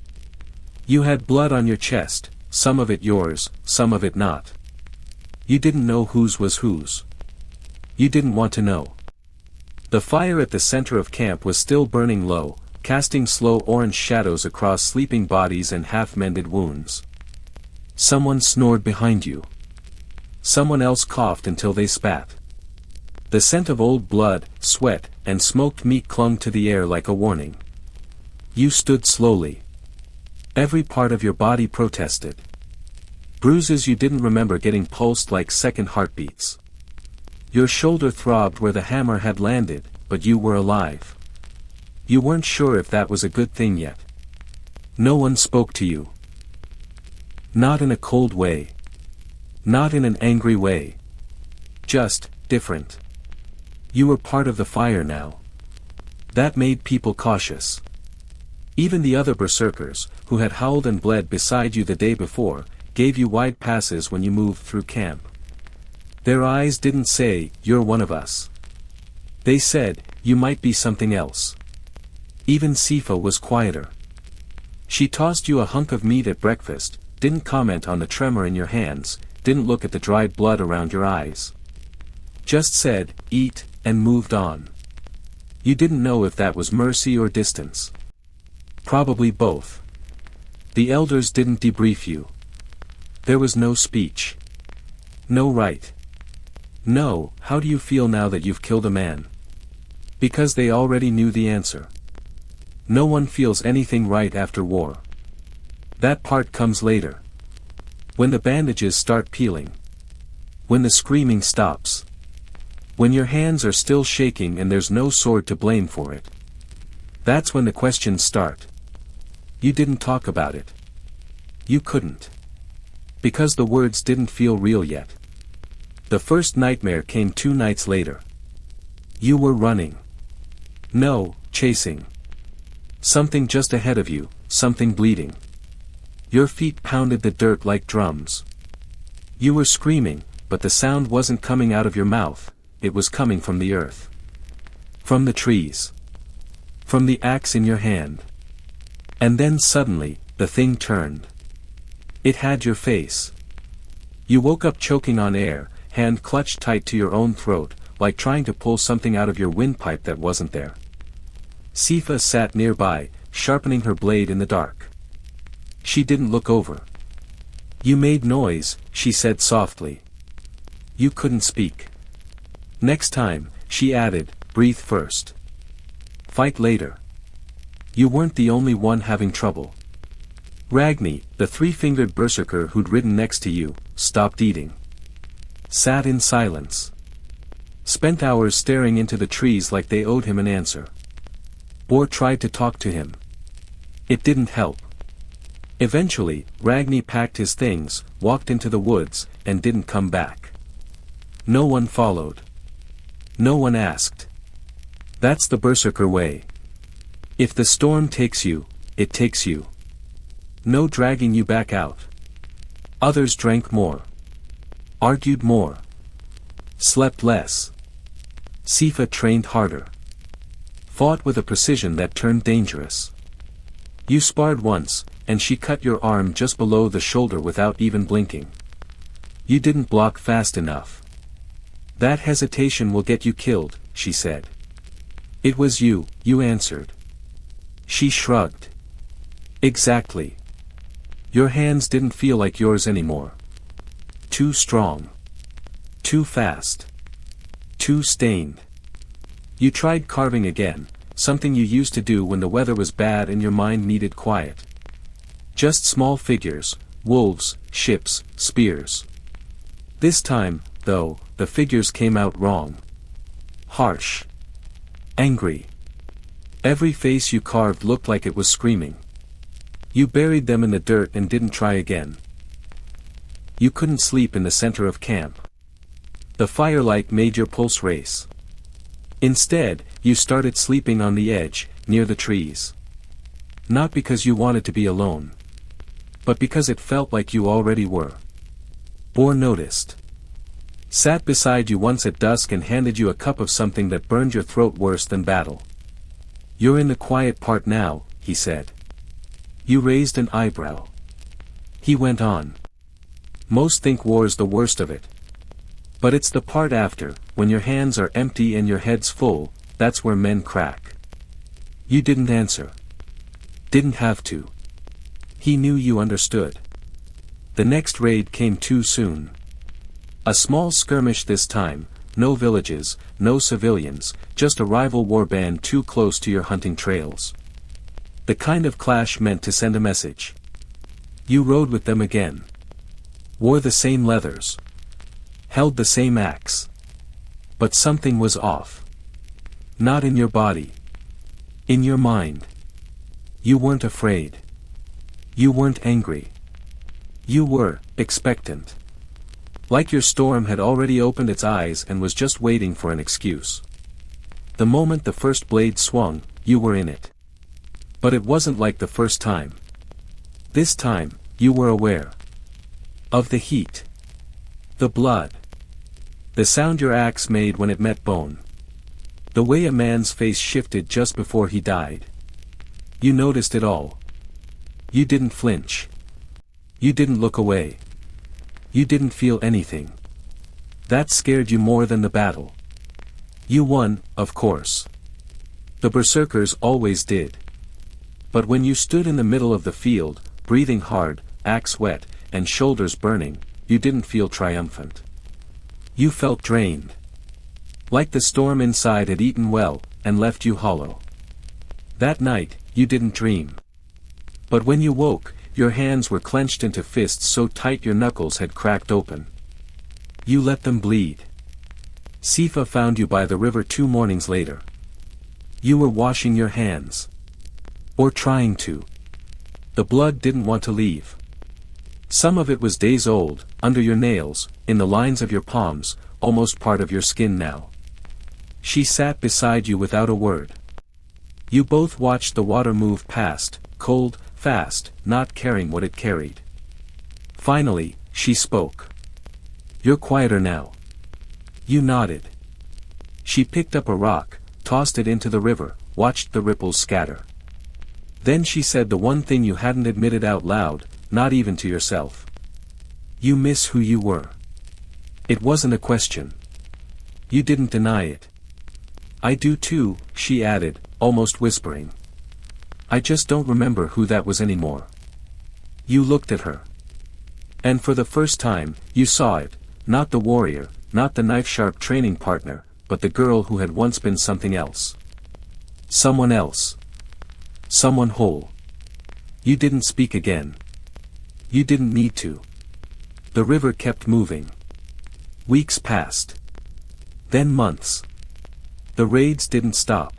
You had blood on your chest, some of it yours, some of it not. You didn't know whose was whose. You didn't want to know. The fire at the center of camp was still burning low, casting slow orange shadows across sleeping bodies and half-mended wounds. Someone snored behind you. Someone else coughed until they spat. The scent of old blood, sweat, and smoked meat clung to the air like a warning. You stood slowly. Every part of your body protested. Bruises you didn't remember getting pulsed like second heartbeats. Your shoulder throbbed where the hammer had landed, but you were alive. You weren't sure if that was a good thing yet. No one spoke to you. Not in a cold way. Not in an angry way. Just, different. You were part of the fire now. That made people cautious. Even the other berserkers, who had howled and bled beside you the day before, gave you wide passes when you moved through camp. Their eyes didn't say, "You're one of us." They said, "You might be something else." Even Sifa was quieter. She tossed you a hunk of meat at breakfast, didn't comment on the tremor in your hands, didn't look at the dried blood around your eyes. Just said, "Eat," and moved on. You didn't know if that was mercy or distance. Probably both. The elders didn't debrief you. There was no speech. No right. No, how do you feel now that you've killed a man? Because they already knew the answer. No one feels anything right after war. That part comes later. When the bandages start peeling. When the screaming stops. When your hands are still shaking and there's no sword to blame for it. That's when the questions start. You didn't talk about it. You couldn't. Because the words didn't feel real yet. The first nightmare came 2 nights later. You were running. No, chasing. Something just ahead of you, something bleeding. Your feet pounded the dirt like drums. You were screaming, but the sound wasn't coming out of your mouth, it was coming from the earth. From the trees. From the axe in your hand. And then suddenly, the thing turned. It had your face. You woke up choking on air, hand clutched tight to your own throat, like trying to pull something out of your windpipe that wasn't there. Sifa sat nearby, sharpening her blade in the dark. She didn't look over. You made noise, she said softly. You couldn't speak. Next time, she added, breathe first. Fight later. You weren't the only one having trouble. Ragni, the 3-fingered berserker who'd ridden next to you, stopped eating. Sat in silence. Spent hours staring into the trees like they owed him an answer. Boar tried to talk to him. It didn't help. Eventually, Ragni packed his things, walked into the woods, and didn't come back. No one followed. No one asked. That's the berserker way. If the storm takes you, it takes you. No dragging you back out. Others drank more. Argued more. Slept less. Sifa trained harder. Fought with a precision that turned dangerous. You sparred once, and she cut your arm just below the shoulder without even blinking. You didn't block fast enough. That hesitation will get you killed, she said. It was you, you answered. She shrugged. Exactly. Your hands didn't feel like yours anymore. Too strong. Too fast. Too stained. You tried carving again, something you used to do when the weather was bad and your mind needed quiet. Just small figures, wolves, ships, spears. This time, though, the figures came out wrong. Harsh. Angry. Every face you carved looked like it was screaming. You buried them in the dirt and didn't try again. You couldn't sleep in the center of camp. The firelight made your pulse race. Instead, you started sleeping on the edge, near the trees. Not because you wanted to be alone. But because it felt like you already were. Boar noticed. Sat beside you once at dusk and handed you a cup of something that burned your throat worse than battle. "You're in the quiet part now," he said. You raised an eyebrow. He went on. "Most think war's the worst of it. But it's the part after, when your hands are empty and your head's full, that's where men crack." You didn't answer. Didn't have to. He knew you understood. The next raid came too soon. A small skirmish this time, no villages, no civilians, just a rival warband too close to your hunting trails. The kind of clash meant to send a message. You rode with them again. Wore the same leathers. Held the same axe. But something was off. Not in your body. In your mind. You weren't afraid. You weren't angry. You were expectant. Like your storm had already opened its eyes and was just waiting for an excuse. The moment the first blade swung, you were in it. But it wasn't like the first time. This time, you were aware. Of the heat. The blood. The sound your axe made when it met bone. The way a man's face shifted just before he died. You noticed it all. You didn't flinch. You didn't look away. You didn't feel anything. That scared you more than the battle. You won, of course. The berserkers always did. But when you stood in the middle of the field, breathing hard, axe wet, and shoulders burning, you didn't feel triumphant. You felt drained. Like the storm inside had eaten well, and left you hollow. That night, you didn't dream. But when you woke, your hands were clenched into fists so tight your knuckles had cracked open. You let them bleed. Sifa found you by the river 2 mornings later. You were washing your hands. Or trying to. The blood didn't want to leave. Some of it was days old, under your nails, in the lines of your palms, almost part of your skin now. She sat beside you without a word. You both watched the water move past, cold, fast, not caring what it carried. Finally, she spoke. "You're quieter now." You nodded. She picked up a rock, tossed it into the river, watched the ripples scatter. Then she said the one thing you hadn't admitted out loud, not even to yourself. You miss who you were. It wasn't a question. You didn't deny it. "I do too," she added, almost whispering. "I just don't remember who that was anymore." You looked at her. And for the first time, you saw it, not the warrior, not the knife-sharp training partner, but the girl who had once been something else. Someone else. Someone whole. You didn't speak again. You didn't need to. The river kept moving. Weeks passed. Then months. The raids didn't stop.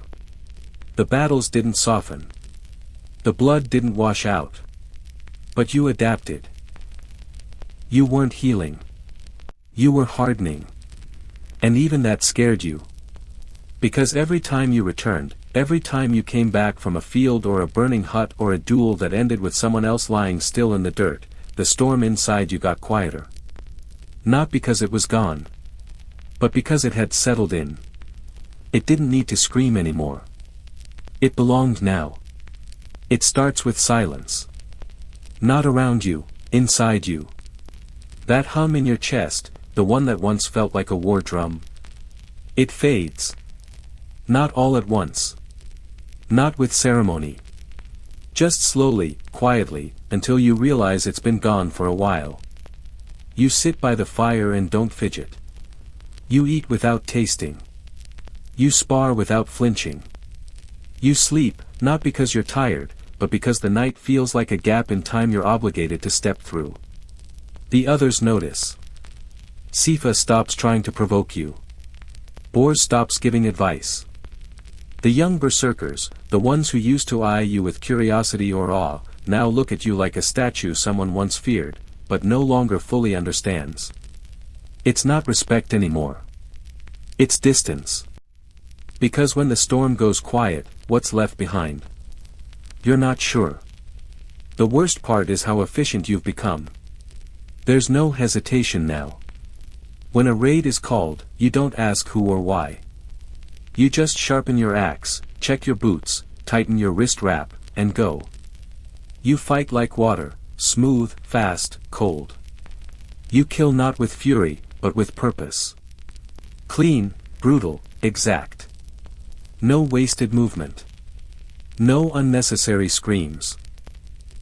The battles didn't soften. The blood didn't wash out. But you adapted. You weren't healing. You were hardening. And even that scared you. Because every time you returned, every time you came back from a field or a burning hut or a duel that ended with someone else lying still in the dirt, the storm inside you got quieter. Not because it was gone. But because it had settled in. It didn't need to scream anymore. It belonged now. It starts with silence. Not around you, inside you. That hum in your chest, the one that once felt like a war drum. It fades. Not all at once. Not with ceremony. Just slowly, quietly, until you realize it's been gone for a while. You sit by the fire and don't fidget. You eat without tasting. You spar without flinching. You sleep, not because you're tired, but because the night feels like a gap in time you're obligated to step through. The others notice. Sifa stops trying to provoke you. Bors stops giving advice. The young berserkers, the ones who used to eye you with curiosity or awe, now look at you like a statue someone once feared, but no longer fully understands. It's not respect anymore. It's distance. Because when the storm goes quiet, what's left behind? You're not sure. The worst part is how efficient you've become. There's no hesitation now. When a raid is called, you don't ask who or why. You just sharpen your axe, check your boots, tighten your wrist wrap, and go. You fight like water, smooth, fast, cold. You kill not with fury, but with purpose. Clean, brutal, exact. No wasted movement. No unnecessary screams.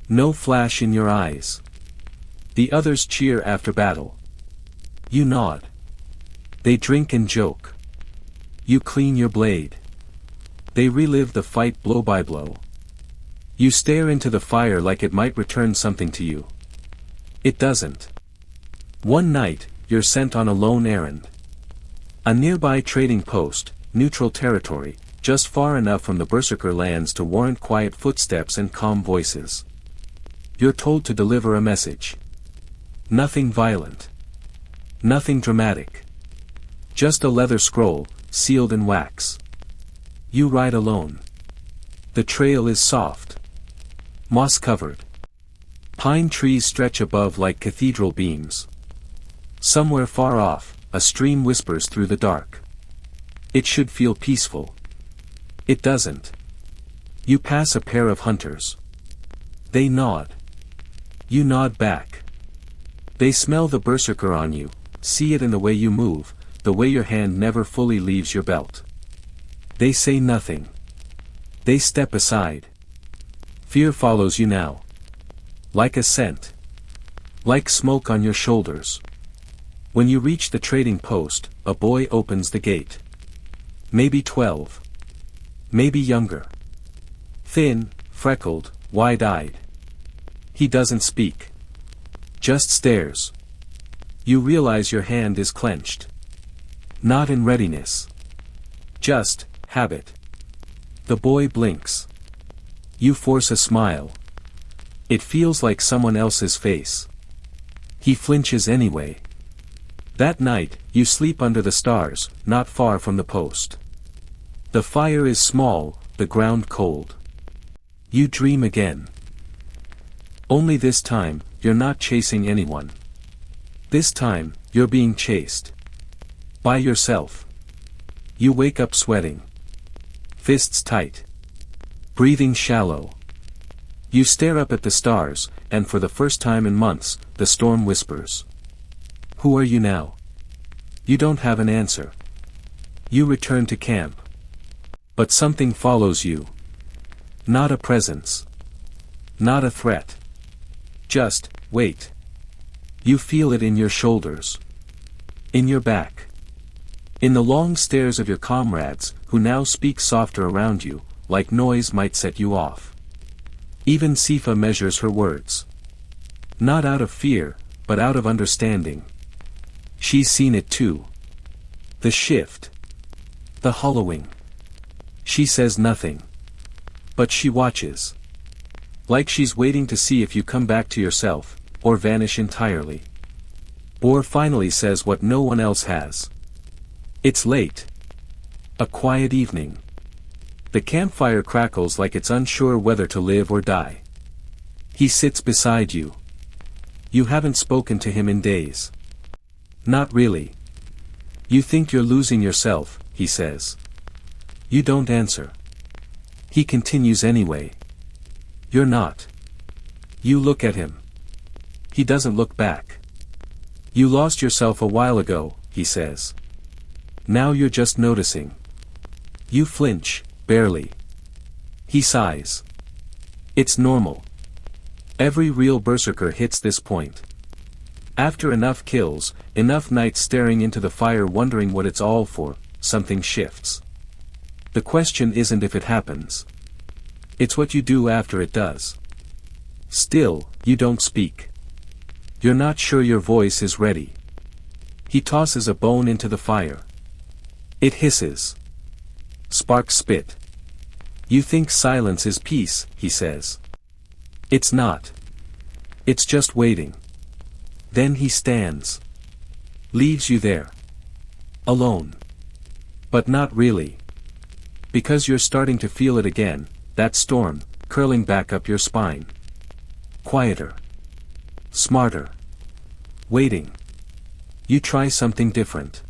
No flash in your eyes. The others cheer after battle. You nod. They drink and joke. You clean your blade. They relive the fight blow by blow. You stare into the fire like it might return something to you. It doesn't. One night, you're sent on a lone errand. A nearby trading post, neutral territory, just far enough from the Berserker lands to warrant quiet footsteps and calm voices. You're told to deliver a message. Nothing violent. Nothing dramatic. Just a leather scroll, sealed in wax. You ride alone. The trail is soft. Moss-covered. Pine trees stretch above like cathedral beams. Somewhere far off, a stream whispers through the dark. It should feel peaceful. It doesn't. You pass a pair of hunters. They nod. You nod back. They smell the berserker on you, see it in the way you move, the way your hand never fully leaves your belt. They say nothing. They step aside. Fear follows you now. Like a scent. Like smoke on your shoulders. When you reach the trading post, a boy opens the gate. Maybe 12. Maybe younger. Thin, freckled, wide-eyed. He doesn't speak. Just stares. You realize your hand is clenched. Not in readiness. Just, habit. The boy blinks. You force a smile. It feels like someone else's face. He flinches anyway. That night, you sleep under the stars, not far from the post. The fire is small, the ground cold. You dream again. Only this time, you're not chasing anyone. This time, you're being chased. By yourself. You wake up sweating. Fists tight. Breathing shallow. You stare up at the stars, and for the first time in months, the storm whispers. Who are you now? You don't have an answer. You return to camp. But something follows you. Not a presence. Not a threat. Just, wait. You feel it in your shoulders. In your back. In the long stares of your comrades, who now speak softer around you, like noise might set you off. Even Sifa measures her words. Not out of fear, but out of understanding. She's seen it too. The shift. The hollowing. She says nothing. But she watches. Like she's waiting to see if you come back to yourself, or vanish entirely. Bor finally says what no one else has. It's late. A quiet evening. The campfire crackles like it's unsure whether to live or die. He sits beside you. You haven't spoken to him in days. Not really. You think you're losing yourself, he says. You don't answer. He continues anyway. You're not. You look at him. He doesn't look back. You lost yourself a while ago, he says. Now you're just noticing. You flinch, barely. He sighs. It's normal. Every real berserker hits this point. After enough kills, enough nights staring into the fire wondering what it's all for, something shifts. The question isn't if it happens. It's what you do after it does. Still, you don't speak. You're not sure your voice is ready. He tosses a bone into the fire. It hisses. Sparks spit. You think silence is peace, he says. It's not. It's just waiting. Then he stands. Leaves you there. Alone. But not really. Because you're starting to feel it again, that storm, curling back up your spine. Quieter. Smarter. Waiting. You try something different.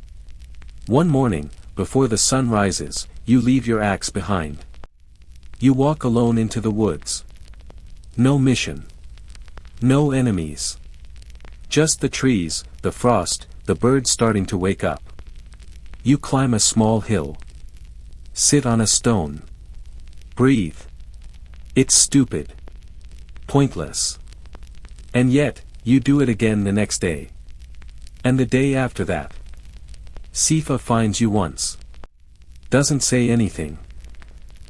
One morning, before the sun rises, you leave your axe behind. You walk alone into the woods. No mission. No enemies. Just the trees, the frost, the birds starting to wake up. You climb a small hill. Sit on a stone. Breathe. It's stupid. Pointless. And yet, you do it again the next day. And the day after that. Sifa finds you once. Doesn't say anything.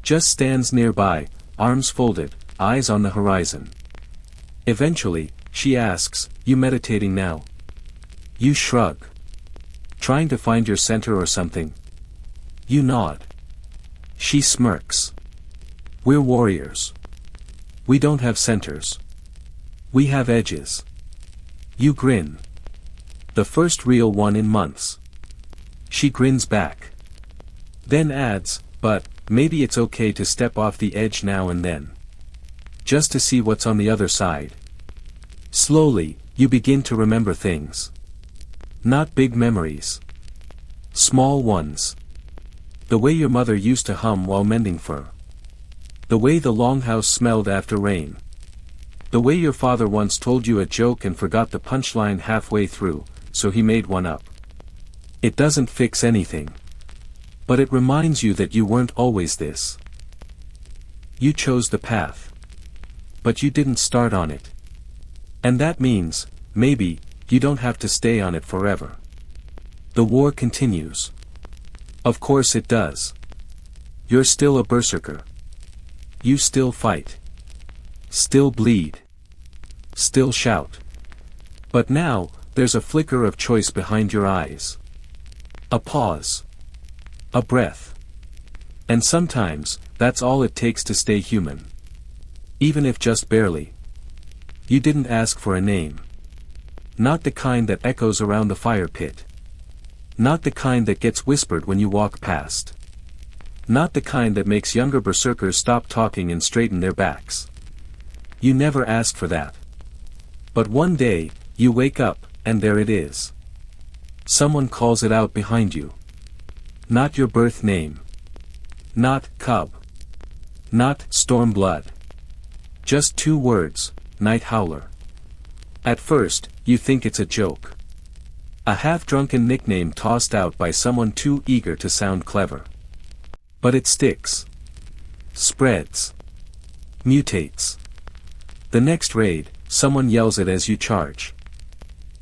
Just stands nearby, arms folded, eyes on the horizon. Eventually, she asks, "You meditating now?" You shrug. Trying to find your center or something? You nod. She smirks. We're warriors. We don't have centers. We have edges. You grin. The first real one in months. She grins back. Then adds, "But, maybe it's okay to step off the edge now and then. Just to see what's on the other side." Slowly, you begin to remember things. Not big memories. Small ones. The way your mother used to hum while mending fur. The way the longhouse smelled after rain. The way your father once told you a joke and forgot the punchline halfway through, so he made one up. It doesn't fix anything. But it reminds you that you weren't always this. You chose the path. But you didn't start on it. And that means, maybe, you don't have to stay on it forever. The war continues. Of course it does. You're still a berserker. You still fight. Still bleed. Still shout. But now, there's a flicker of choice behind your eyes. A pause. A breath. And sometimes, that's all it takes to stay human. Even if just barely. You didn't ask for a name. Not the kind that echoes around the fire pit. Not the kind that gets whispered when you walk past. Not the kind that makes younger berserkers stop talking and straighten their backs. You never asked for that. But one day, you wake up, and there it is. Someone calls it out behind you. Not your birth name. Not cub. Not Stormblood. Just two words, Night Howler. At first, you think it's a joke. A half-drunken nickname tossed out by someone too eager to sound clever. But it sticks. Spreads. Mutates. The next raid, someone yells it as you charge.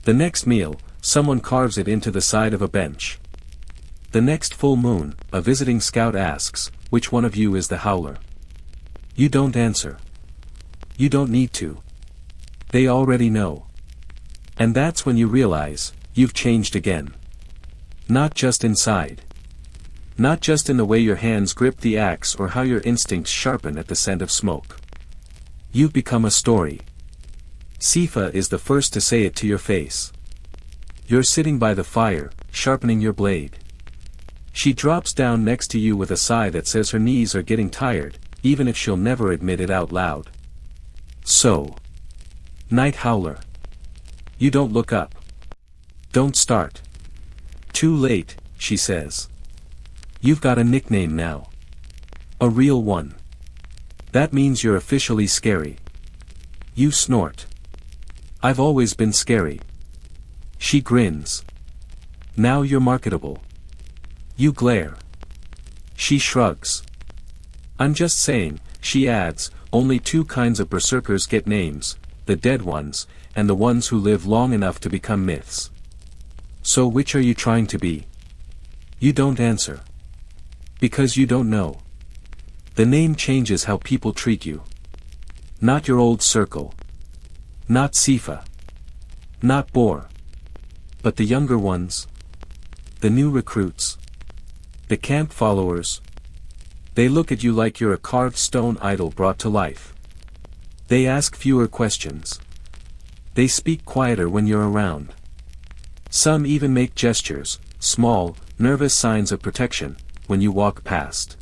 The next meal, someone carves it into the side of a bench. The next full moon, a visiting scout asks, which one of you is the howler? You don't answer. You don't need to. They already know. And that's when you realize, you've changed again. Not just inside. Not just in the way your hands grip the axe or how your instincts sharpen at the scent of smoke. You've become a story. Sifa is the first to say it to your face. You're sitting by the fire, sharpening your blade. She drops down next to you with a sigh that says her knees are getting tired, even if she'll never admit it out loud. So. Night Howler. You don't look up. Don't start. Too late, she says. You've got a nickname now. A real one. That means you're officially scary. You snort. I've always been scary. She grins. Now you're marketable. You glare. She shrugs. I'm just saying, she adds, only two kinds of berserkers get names, the dead ones, and the ones who live long enough to become myths. So which are you trying to be? You don't answer. Because you don't know. The name changes how people treat you. Not your old circle. Not Sifa. Not Boar. But the younger ones. The new recruits. The camp followers. They look at you like you're a carved stone idol brought to life. They ask fewer questions. They speak quieter when you're around. Some even make gestures, small, nervous signs of protection, when you walk past.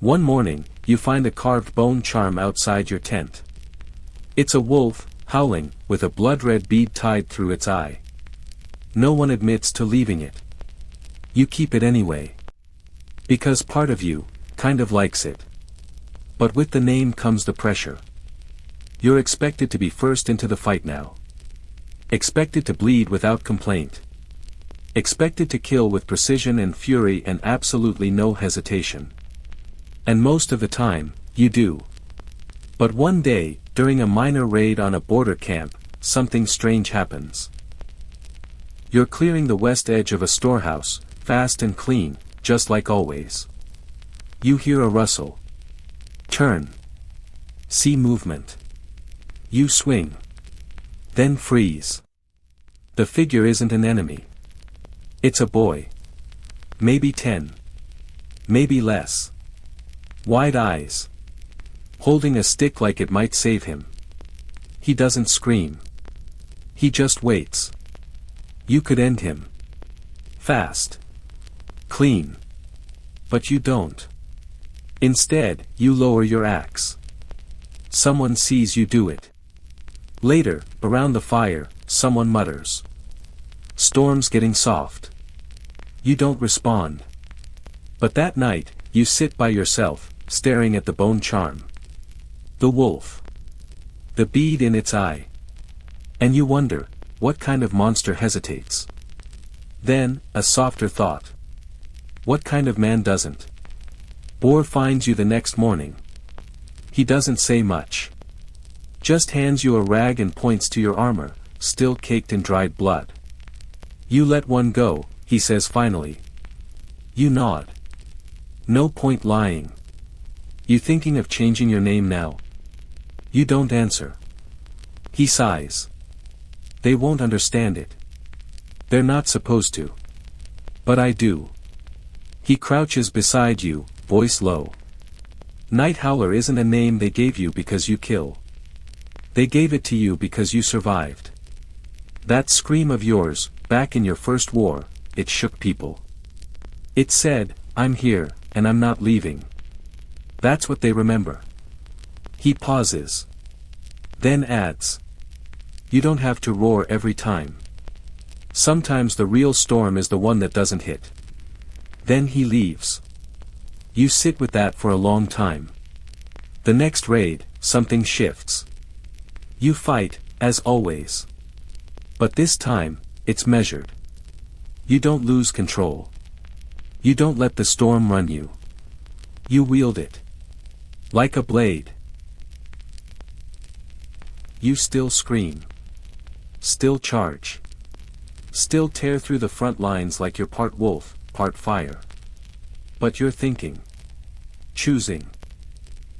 One morning, you find a carved bone charm outside your tent. It's a wolf, howling, with a blood-red bead tied through its eye. No one admits to leaving it. You keep it anyway. Because part of you, kind of likes it. But with the name comes the pressure. You're expected to be first into the fight now. Expected to bleed without complaint. Expected to kill with precision and fury and absolutely no hesitation. And most of the time, you do. But one day, during a minor raid on a border camp, something strange happens. You're clearing the west edge of a storehouse, fast and clean, just like always. You hear a rustle. Turn. See movement. You swing. Then freeze. The figure isn't an enemy. It's a boy. Maybe 10. Maybe less. Wide eyes. Holding a stick like it might save him. He doesn't scream. He just waits. You could end him. Fast. Clean. But you don't. Instead, you lower your axe. Someone sees you do it. Later, around the fire, someone mutters. Storm's getting soft. You don't respond. But that night, you sit by yourself, staring at the bone charm. The wolf. The bead in its eye. And you wonder, what kind of monster hesitates? Then, a softer thought. What kind of man doesn't? Boar finds you the next morning. He doesn't say much. Just hands you a rag and points to your armor, still caked in dried blood. You let one go, he says finally. You nod. No point lying. You thinking of changing your name now? You don't answer. He sighs. They won't understand it. They're not supposed to. But I do. He crouches beside you, voice low. Night Howler isn't a name they gave you because you kill. They gave it to you because you survived. That scream of yours, back in your first war, it shook people. It said, I'm here, and I'm not leaving. That's what they remember. He pauses. Then adds. You don't have to roar every time. Sometimes the real storm is the one that doesn't hit. Then he leaves. You sit with that for a long time. The next raid, something shifts. You fight, as always. But this time, it's measured. You don't lose control. You don't let the storm run you. You wield it. Like a blade. You still scream. Still charge. Still tear through the front lines like you're part wolf, part fire. But you're thinking. Choosing.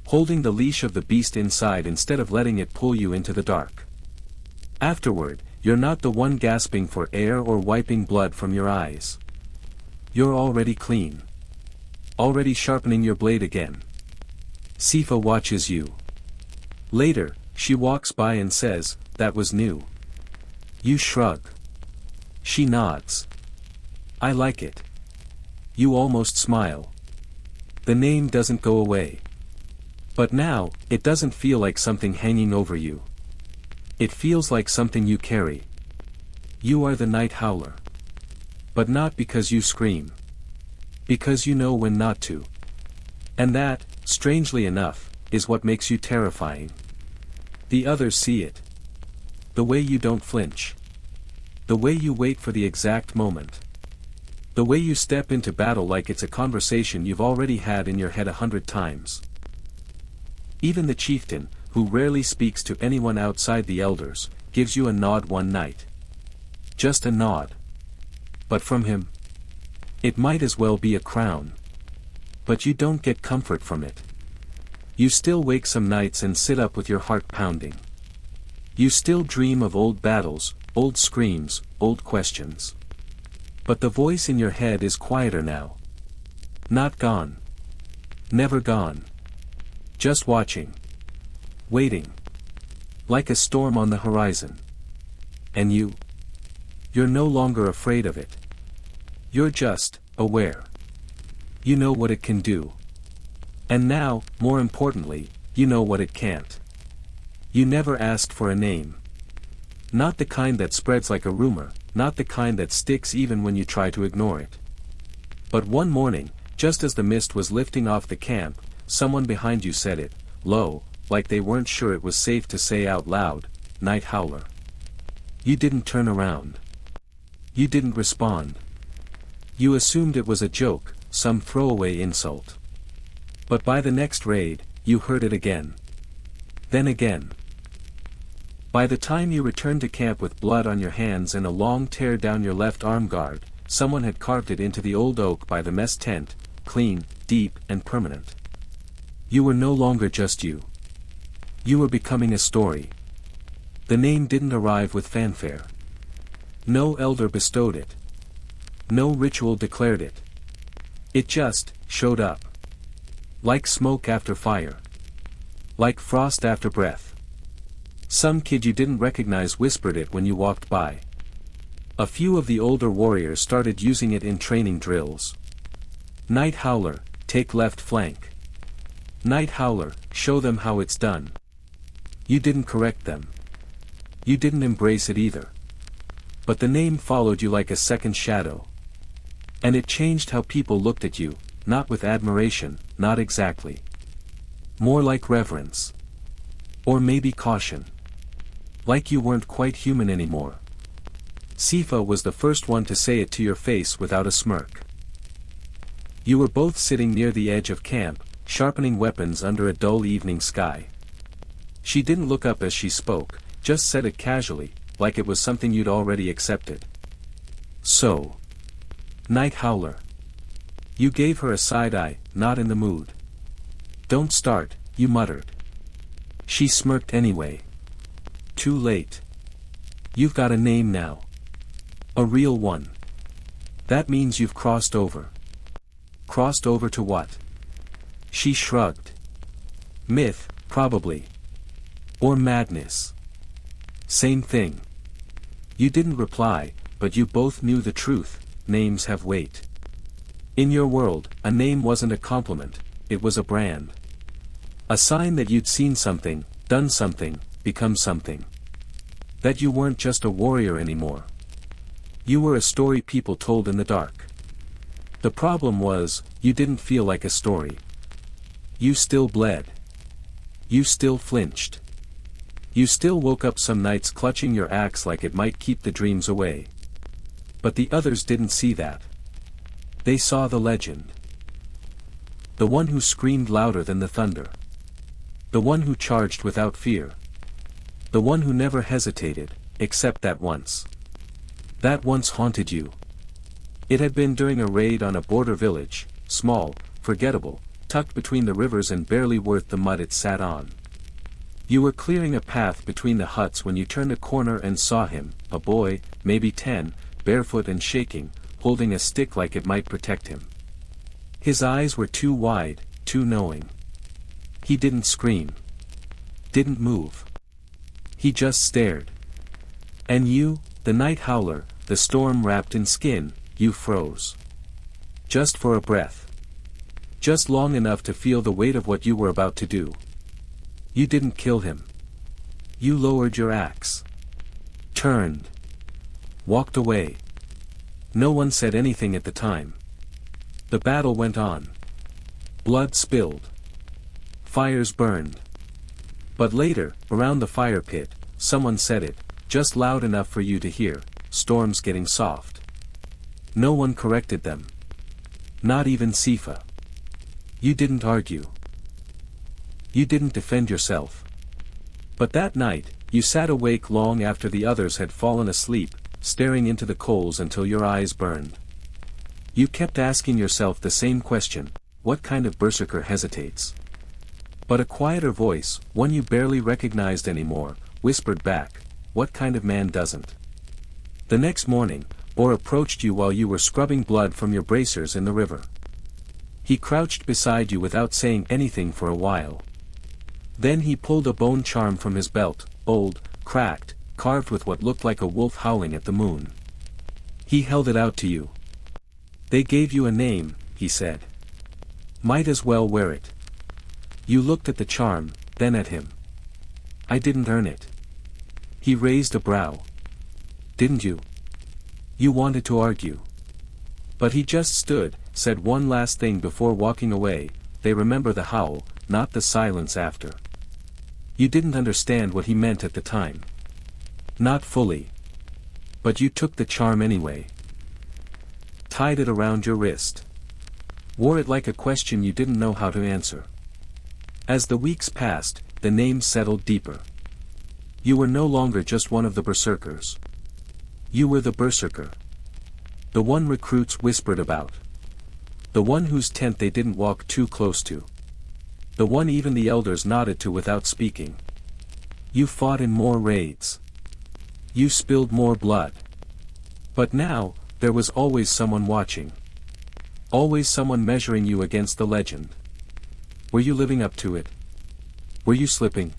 Holding the leash of the beast inside instead of letting it pull you into the dark. Afterward, you're not the one gasping for air or wiping blood from your eyes. You're already clean. Already sharpening your blade again. Sifa watches you. Later, she walks by and says, that was new. You shrug. She nods. I like it. You almost smile. The name doesn't go away. But now, it doesn't feel like something hanging over you. It feels like something you carry. You are the Night Howler. But not because you scream. Because you know when not to. And that, strangely enough, is what makes you terrifying. The others see it. The way you don't flinch. The way you wait for the exact moment. The way you step into battle like it's a conversation you've already had in your head 100 times. Even the chieftain, who rarely speaks to anyone outside the elders, gives you a nod one night. Just a nod. But from him, it might as well be a crown. But you don't get comfort from it. You still wake some nights and sit up with your heart pounding. You still dream of old battles, old screams, old questions. But the voice in your head is quieter now. Not gone. Never gone. Just watching. Waiting. Like a storm on the horizon. And you're no longer afraid of it. You're just aware. You know what it can do. And now, more importantly, you know what it can't. You never asked for a name. Not the kind that spreads like a rumor, not the kind that sticks even when you try to ignore it. But one morning, just as the mist was lifting off the camp, someone behind you said it, low, like they weren't sure it was safe to say out loud, Night Howler. You didn't turn around. You didn't respond. You assumed it was a joke, some throwaway insult. But by the next raid, you heard it again. Then again. By the time you returned to camp with blood on your hands and a long tear down your left arm guard, someone had carved it into the old oak by the mess tent, clean, deep, and permanent. You were no longer just you. You were becoming a story. The name didn't arrive with fanfare. No elder bestowed it. No ritual declared it. It just showed up. Like smoke after fire. Like frost after breath. Some kid you didn't recognize whispered it when you walked by. A few of the older warriors started using it in training drills. Night Howler, take left flank. Night Howler, show them how it's done. You didn't correct them. You didn't embrace it either. But the name followed you like a second shadow. And it changed how people looked at you, not with admiration, not exactly. More like reverence. Or maybe caution. Like you weren't quite human anymore. Sifa was the first one to say it to your face without a smirk. You were both sitting near the edge of camp, sharpening weapons under a dull evening sky. She didn't look up as she spoke, just said it casually, like it was something you'd already accepted. So. Night Howler. You gave her a side eye, not in the mood. Don't start, you muttered. She smirked anyway. Too late. You've got a name now. A real one. That means you've crossed over. Crossed over to what? She shrugged. Myth, probably. Or madness. Same thing. You didn't reply, but you both knew the truth. Names have weight. In your world, a name wasn't a compliment, it was a brand. A sign that you'd seen something, done something, become something. That you weren't just a warrior anymore. You were a story people told in the dark. The problem was, you didn't feel like a story. You still bled. You still flinched. You still woke up some nights clutching your axe like it might keep the dreams away. But the others didn't see that. They saw the legend. The one who screamed louder than the thunder. The one who charged without fear. The one who never hesitated, except that once. That once haunted you. It had been during a raid on a border village, small, forgettable, tucked between the rivers and barely worth the mud it sat on. You were clearing a path between the huts when you turned a corner and saw him, a boy, maybe 10, barefoot and shaking, holding a stick like it might protect him. His eyes were too wide, too knowing. He didn't scream. Didn't move. He just stared. And you, the night howler, the storm wrapped in skin, you froze. Just for a breath. Just long enough to feel the weight of what you were about to do. You didn't kill him. You lowered your axe. Turned. Walked away. No one said anything at the time. The battle went on. Blood spilled. Fires burned. But later, around the fire pit, someone said it, just loud enough for you to hear, storm's getting soft. No one corrected them. Not even Sifa. You didn't argue. You didn't defend yourself. But that night, you sat awake long after the others had fallen asleep, staring into the coals until your eyes burned. You kept asking yourself the same question, what kind of berserker hesitates? But a quieter voice, one you barely recognized anymore, whispered back, what kind of man doesn't? The next morning, Or approached you while you were scrubbing blood from your bracers in the river. He crouched beside you without saying anything for a while. Then he pulled a bone charm from his belt, old, cracked, carved with what looked like a wolf howling at the moon. He held it out to you. They gave you a name, he said. Might as well wear it. You looked at the charm, then at him. I didn't earn it. He raised a brow. Didn't you? You wanted to argue. But he just stood, said one last thing before walking away, they remember the howl, not the silence after. You didn't understand what he meant at the time. Not fully. But you took the charm anyway. Tied it around your wrist. Wore it like a question you didn't know how to answer. As the weeks passed, the name settled deeper. You were no longer just one of the berserkers. You were the berserker. The one recruits whispered about. The one whose tent they didn't walk too close to. The one even the elders nodded to without speaking. You fought in more raids. You spilled more blood. But now, there was always someone watching. Always someone measuring you against the legend. Were you living up to it? Were you slipping?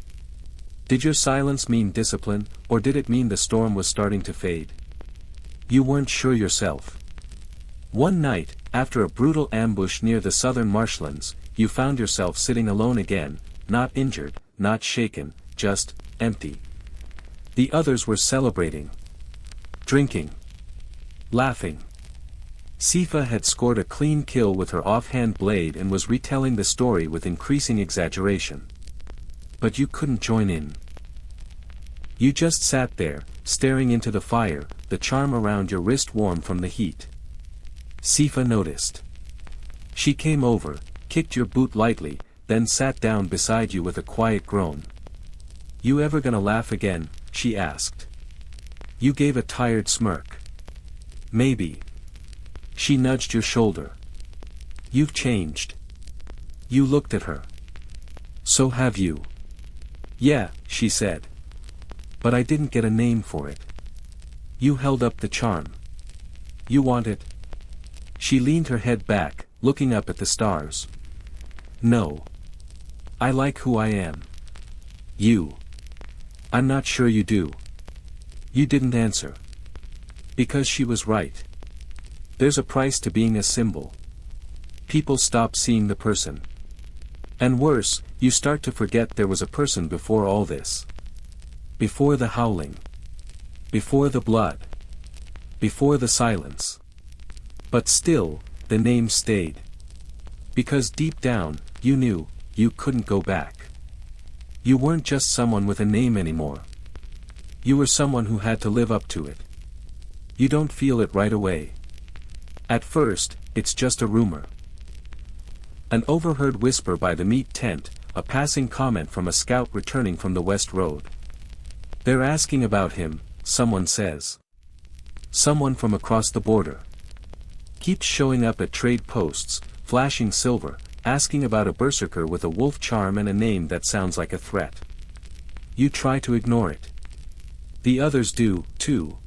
Did your silence mean discipline, or did it mean the storm was starting to fade? You weren't sure yourself. One night, after a brutal ambush near the southern marshlands, you found yourself sitting alone again, not injured, not shaken, just empty. The others were celebrating. Drinking. Laughing. Sifa had scored a clean kill with her offhand blade and was retelling the story with increasing exaggeration. But you couldn't join in. You just sat there, staring into the fire, the charm around your wrist warm from the heat. Sifa noticed. She came over, kicked your boot lightly, then sat down beside you with a quiet groan. You ever gonna laugh again? She asked. You gave a tired smirk. Maybe. She nudged your shoulder. You've changed. You looked at her. So have you. Yeah, she said. But I didn't get a name for it. You held up the charm. You want it? She leaned her head back, looking up at the stars. No. I like who I am. You. I'm not sure you do. You didn't answer. Because she was right. There's a price to being a symbol. People stop seeing the person. And worse, you start to forget there was a person before all this. Before the howling. Before the blood. Before the silence. But still, the name stayed. Because deep down, you knew, you couldn't go back. You weren't just someone with a name anymore. You were someone who had to live up to it. You don't feel it right away. At first, it's just a rumor. An overheard whisper by the meat tent, a passing comment from a scout returning from the West Road. They're asking about him, someone says. Someone from across the border. Keeps showing up at trade posts, flashing silver, asking about a berserker with a wolf charm and a name that sounds like a threat. You try to ignore it. The others do, too.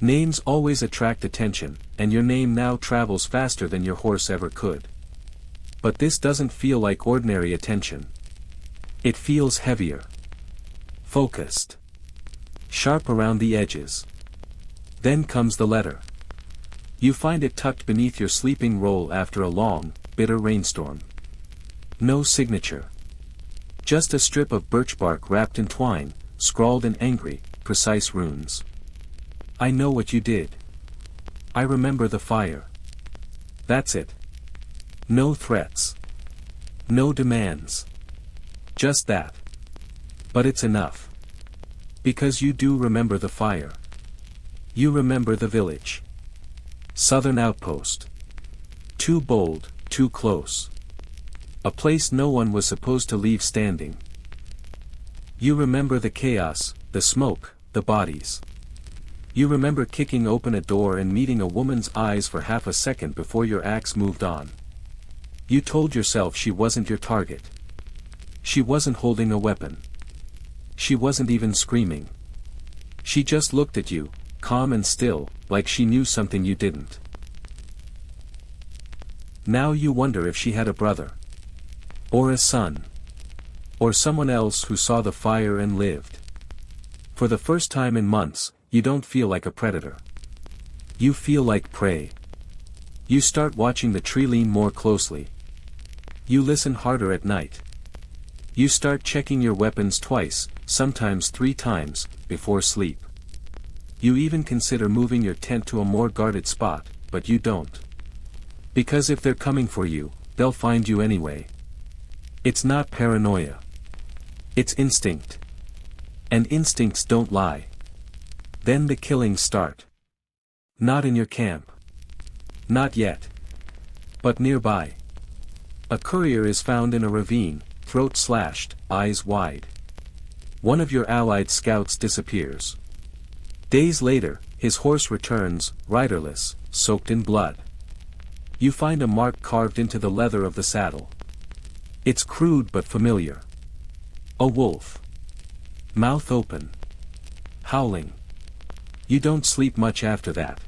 Names always attract attention, and your name now travels faster than your horse ever could. But this doesn't feel like ordinary attention. It feels heavier. Focused. Sharp around the edges. Then comes the letter. You find it tucked beneath your sleeping roll after a long, bitter rainstorm. No signature. Just a strip of birch bark wrapped in twine, scrawled in angry, precise runes. I know what you did. I remember the fire. That's it. No threats. No demands. Just that. But it's enough. Because you do remember the fire. You remember the village. Southern outpost. Too bold, too close. A place no one was supposed to leave standing. You remember the chaos, the smoke, the bodies. You remember kicking open a door and meeting a woman's eyes for half a second before your axe moved on. You told yourself she wasn't your target. She wasn't holding a weapon. She wasn't even screaming. She just looked at you, calm and still, like she knew something you didn't. Now you wonder if she had a brother. Or a son. Or someone else who saw the fire and lived. For the first time in months, you don't feel like a predator. You feel like prey. You start watching the tree lean more closely. You listen harder at night. You start checking your weapons twice, sometimes 3 times, before sleep. You even consider moving your tent to a more guarded spot, but you don't. Because if they're coming for you, they'll find you anyway. It's not paranoia. It's instinct. And instincts don't lie. Then the killings start. Not in your camp. Not yet. But nearby. A courier is found in a ravine, throat slashed, eyes wide. One of your allied scouts disappears. Days later, his horse returns, riderless, soaked in blood. You find a mark carved into the leather of the saddle. It's crude but familiar. A wolf. Mouth open. Howling. You don't sleep much after that.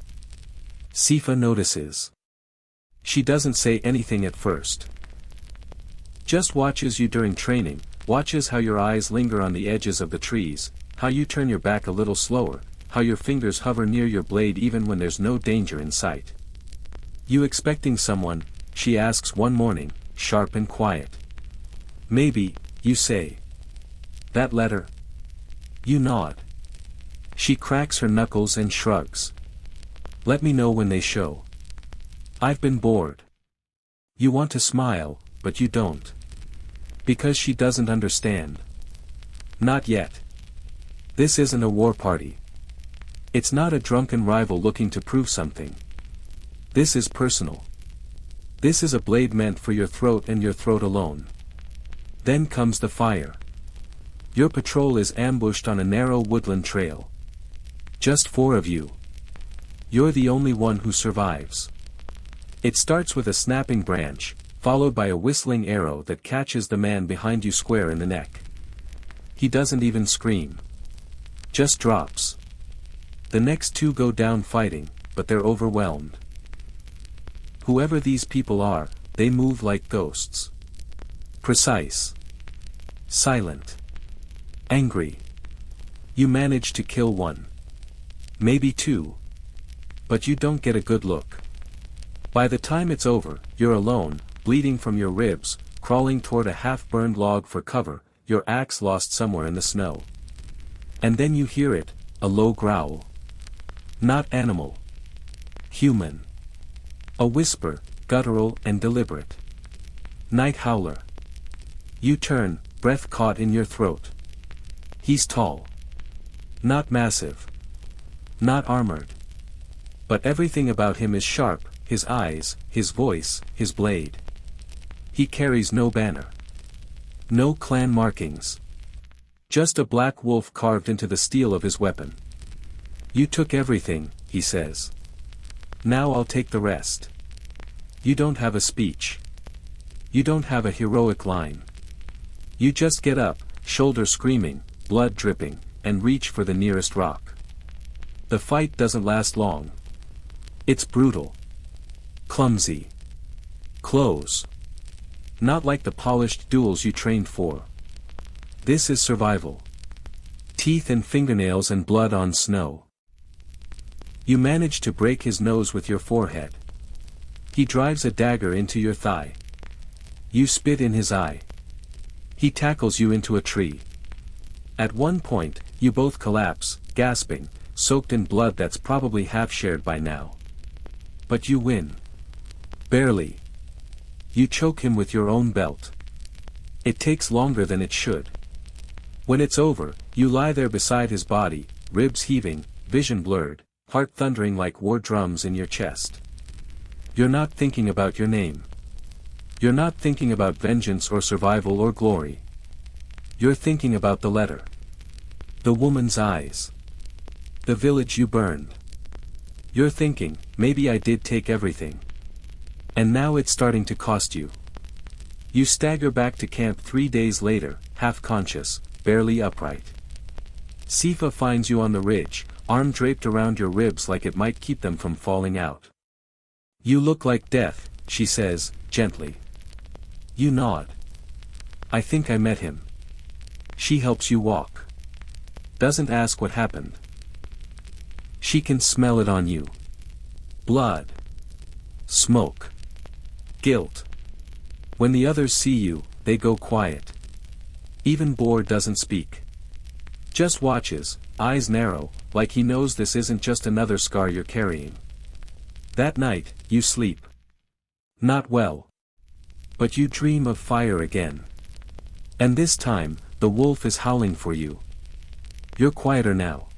Sifa notices. She doesn't say anything at first. Just watches you during training, watches how your eyes linger on the edges of the trees, how you turn your back a little slower, how your fingers hover near your blade even when there's no danger in sight. You expecting someone? She asks one morning, sharp and quiet. Maybe, you say. That letter? You nod. She cracks her knuckles and shrugs. Let me know when they show. I've been bored. You want to smile, but you don't. Because she doesn't understand. Not yet. This isn't a war party. It's not a drunken rival looking to prove something. This is personal. This is a blade meant for your throat and your throat alone. Then comes the fire. Your patrol is ambushed on a narrow woodland trail. Just 4 of you. You're the only one who survives. It starts with a snapping branch, followed by a whistling arrow that catches the man behind you square in the neck. He doesn't even scream. Just drops. The next 2 go down fighting, but they're overwhelmed. Whoever these people are, they move like ghosts. Precise. Silent. Angry. You manage to kill 1. Maybe 2. But you don't get a good look. By the time it's over, you're alone, bleeding from your ribs, crawling toward a half-burned log for cover, your axe lost somewhere in the snow. And then you hear it, a low growl. Not animal. Human. A whisper, guttural and deliberate. Night howler. You turn, breath caught in your throat. He's tall. Not massive. Not armored. But everything about him is sharp, his eyes, his voice, his blade. He carries no banner. No clan markings. Just a black wolf carved into the steel of his weapon. You took everything, he says. Now I'll take the rest. You don't have a speech. You don't have a heroic line. You just get up, shoulder screaming, blood dripping, and reach for the nearest rock. The fight doesn't last long. It's brutal. Clumsy. Close. Not like the polished duels you trained for. This is survival. Teeth and fingernails and blood on snow. You manage to break his nose with your forehead. He drives a dagger into your thigh. You spit in his eye. He tackles you into a tree. At one point, you both collapse, gasping, soaked in blood that's probably half shared by now. But you win. Barely. You choke him with your own belt. It takes longer than it should. When it's over, you lie there beside his body, ribs heaving, vision blurred, heart thundering like war drums in your chest. You're not thinking about your name. You're not thinking about vengeance or survival or glory. You're thinking about the letter. The woman's eyes. The village you burned. You're thinking, maybe I did take everything. And now it's starting to cost you. You stagger back to camp 3 days later, half-conscious, barely upright. Sifa finds you on the ridge, arm draped around your ribs like it might keep them from falling out. You look like death, she says, gently. You nod. I think I met him. She helps you walk. Doesn't ask what happened. She can smell it on you. Blood. Smoke. Guilt. When the others see you, they go quiet. Even Boar doesn't speak. Just watches, eyes narrow, like he knows this isn't just another scar you're carrying. That night, you sleep. Not well. But you dream of fire again. And this time, the wolf is howling for you. You're quieter now.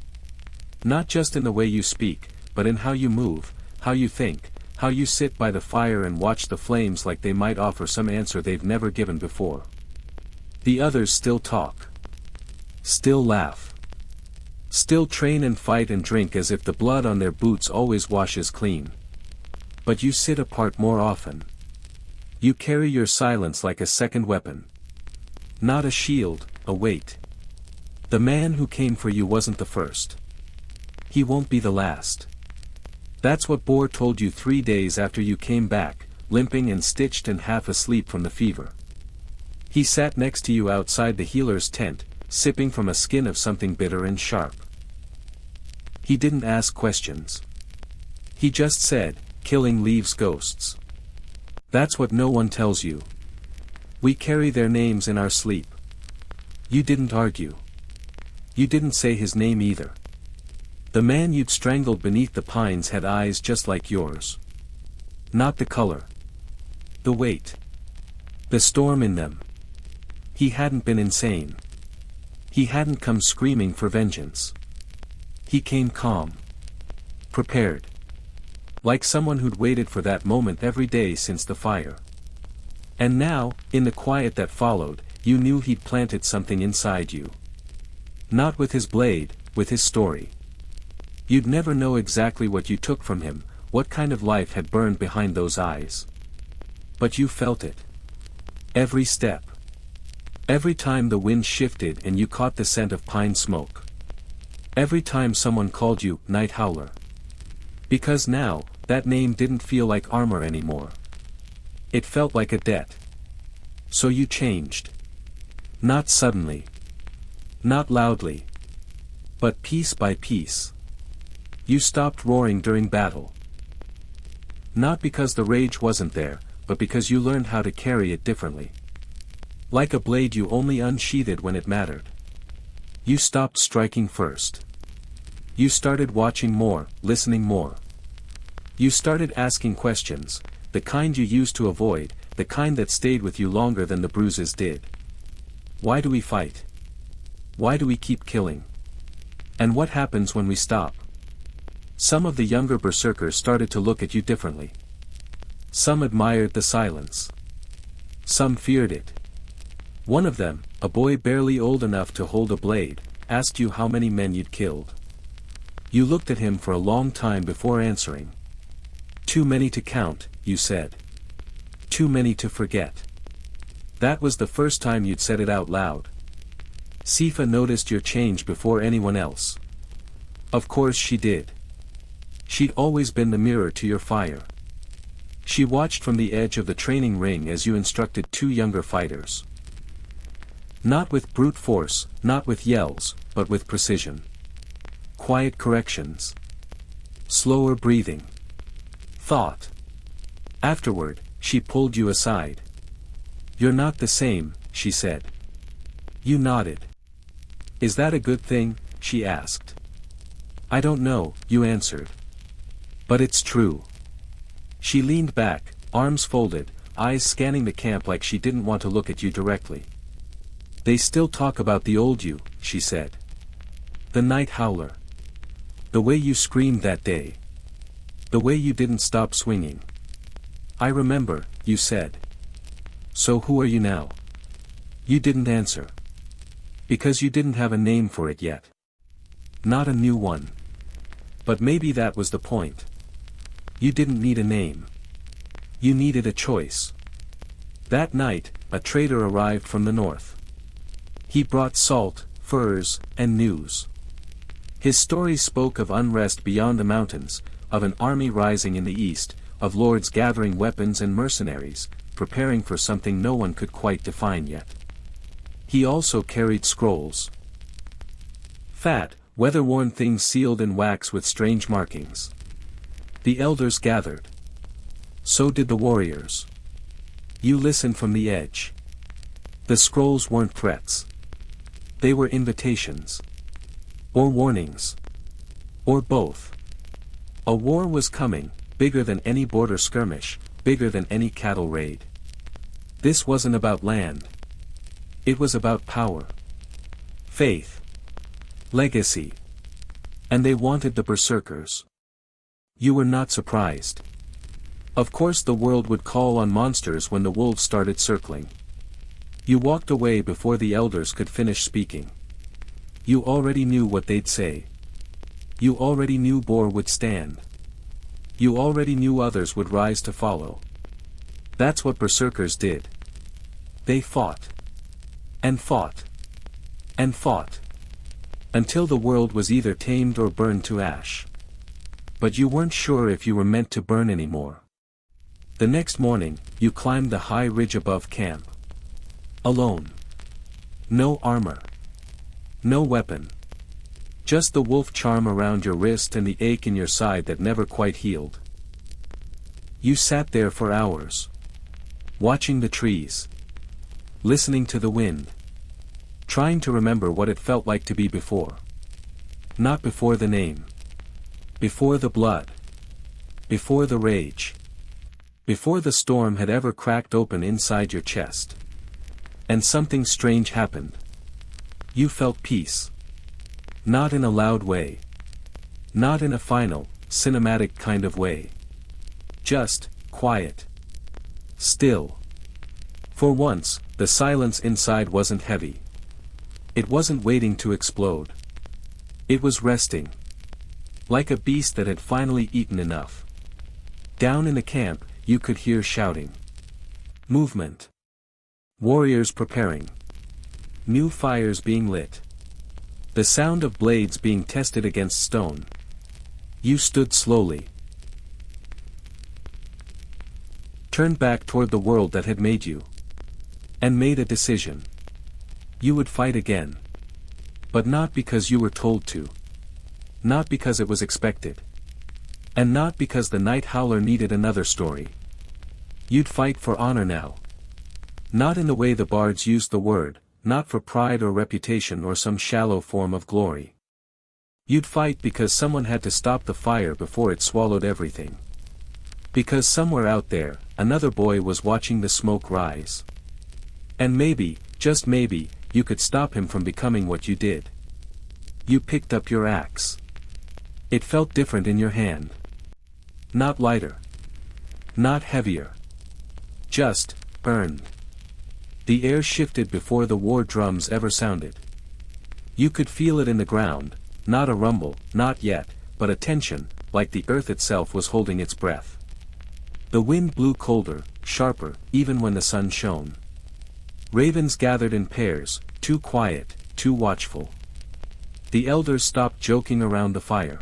Not just in the way you speak, but in how you move, how you think, how you sit by the fire and watch the flames like they might offer some answer they've never given before. The others still talk. Still laugh. Still train and fight and drink as if the blood on their boots always washes clean. But you sit apart more often. You carry your silence like a second weapon. Not a shield, a weight. The man who came for you wasn't the first. He won't be the last. That's what Boar told you 3 days after you came back, limping and stitched and half asleep from the fever. He sat next to you outside the healer's tent, sipping from a skin of something bitter and sharp. He didn't ask questions. He just said, killing leaves ghosts. That's what no one tells you. We carry their names in our sleep. You didn't argue. You didn't say his name either. The man you'd strangled beneath the pines had eyes just like yours. Not the color. The weight. The storm in them. He hadn't been insane. He hadn't come screaming for vengeance. He came calm. Prepared. Like someone who'd waited for that moment every day since the fire. And now, in the quiet that followed, you knew he'd planted something inside you. Not with his blade, with his story. You'd never know exactly what you took from him, what kind of life had burned behind those eyes. But you felt it. Every step. Every time the wind shifted and you caught the scent of pine smoke. Every time someone called you Night Howler. Because now, that name didn't feel like armor anymore. It felt like a debt. So you changed. Not suddenly. Not loudly. But piece by piece. You stopped roaring during battle. Not because the rage wasn't there, but because you learned how to carry it differently. Like a blade you only unsheathed when it mattered. You stopped striking first. You started watching more, listening more. You started asking questions, the kind you used to avoid, the kind that stayed with you longer than the bruises did. Why do we fight? Why do we keep killing? And what happens when we stop? Some of the younger berserkers started to look at you differently. Some admired the silence. Some feared it. One of them, a boy barely old enough to hold a blade, asked you how many men you'd killed. You looked at him for a long time before answering. Too many to count, you said. Too many to forget. That was the first time you'd said it out loud. Sifa noticed your change before anyone else. Of course she did. She'd always been the mirror to your fire. She watched from the edge of the training ring as you instructed 2 younger fighters. Not with brute force, not with yells, but with precision. Quiet corrections. Slower breathing. Thought. Afterward, she pulled you aside. You're not the same, she said. You nodded. Is that a good thing? She asked. I don't know, you answered. But it's true. She leaned back, arms folded, eyes scanning the camp like she didn't want to look at you directly. They still talk about the old you, she said. The Night Howler. The way you screamed that day. The way you didn't stop swinging. I remember, you said. So who are you now? You didn't answer. Because you didn't have a name for it yet. Not a new one. But maybe that was the point. You didn't need a name. You needed a choice. That night, a trader arrived from the north. He brought salt, furs, and news. His story spoke of unrest beyond the mountains, of an army rising in the east, of lords gathering weapons and mercenaries, preparing for something no one could quite define yet. He also carried scrolls. Fat, weather-worn things sealed in wax with strange markings. The elders gathered. So did the warriors. You listened from the edge. The scrolls weren't threats. They were invitations. Or warnings. Or both. A war was coming, bigger than any border skirmish, bigger than any cattle raid. This wasn't about land. It was about power. Faith. Legacy. And they wanted the berserkers. You were not surprised. Of course the world would call on monsters when the wolves started circling. You walked away before the elders could finish speaking. You already knew what they'd say. You already knew Boar would stand. You already knew others would rise to follow. That's what berserkers did. They fought. And fought. And fought. Until the world was either tamed or burned to ash. But you weren't sure if you were meant to burn anymore. The next morning, you climbed the high ridge above camp. Alone. No armor. No weapon. Just the wolf charm around your wrist and the ache in your side that never quite healed. You sat there for hours. Watching the trees. Listening to the wind. Trying to remember what it felt like to be before. Not before the name. Before the blood. Before the rage. Before the storm had ever cracked open inside your chest. And something strange happened. You felt peace. Not in a loud way. Not in a final, cinematic kind of way. Just, quiet. Still. For once, the silence inside wasn't heavy. It wasn't waiting to explode. It was resting. Like a beast that had finally eaten enough. Down in the camp, you could hear shouting. Movement. Warriors preparing. New fires being lit. The sound of blades being tested against stone. You stood slowly. Turned back toward the world that had made you. And made a decision. You would fight again. But not because you were told to. Not because it was expected. And not because the night howler needed another story. You'd fight for honor now. Not in the way the bards used the word, not for pride or reputation or some shallow form of glory. You'd fight because someone had to stop the fire before it swallowed everything. Because somewhere out there, another boy was watching the smoke rise. And maybe, just maybe, you could stop him from becoming what you did. You picked up your axe. It felt different in your hand. Not lighter. Not heavier. Just, earned. The air shifted before the war drums ever sounded. You could feel it in the ground, not a rumble, not yet, but a tension, like the earth itself was holding its breath. The wind blew colder, sharper, even when the sun shone. Ravens gathered in pairs, too quiet, too watchful. The elders stopped joking around the fire.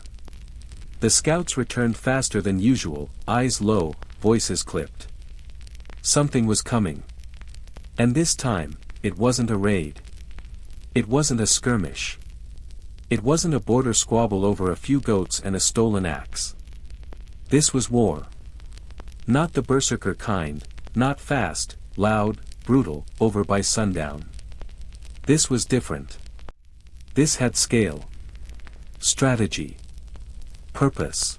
The scouts returned faster than usual, eyes low, voices clipped. Something was coming. And this time, it wasn't a raid. It wasn't a skirmish. It wasn't a border squabble over a few goats and a stolen axe. This was war. Not the berserker kind, not fast, loud, brutal, over by sundown. This was different. This had scale. Strategy. Purpose.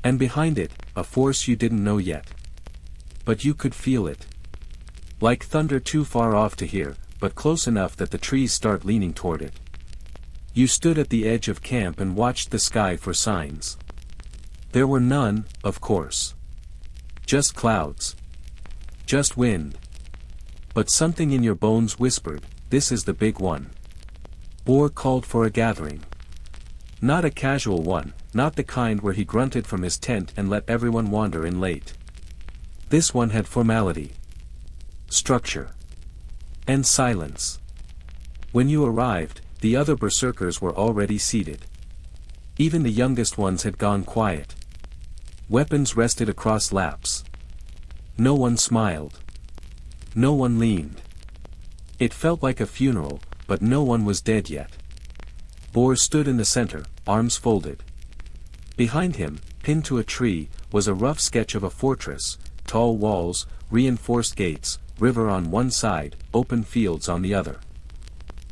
And behind it, a force you didn't know yet. But you could feel it. Like thunder too far off to hear, but close enough that the trees start leaning toward it. You stood at the edge of camp and watched the sky for signs. There were none, of course. Just clouds. Just wind. But something in your bones whispered, this is the big one. Boar called for a gathering. Not a casual one, not the kind where he grunted from his tent and let everyone wander in late. This one had formality. structure, and silence. When you arrived, the other berserkers were already seated. Even the youngest ones had gone quiet. Weapons rested across laps. No one smiled. No one leaned. It felt like a funeral, but no one was dead yet. Bor stood in the center, arms folded. Behind him, pinned to a tree, was a rough sketch of a fortress, tall walls, reinforced gates, river on one side, open fields on the other.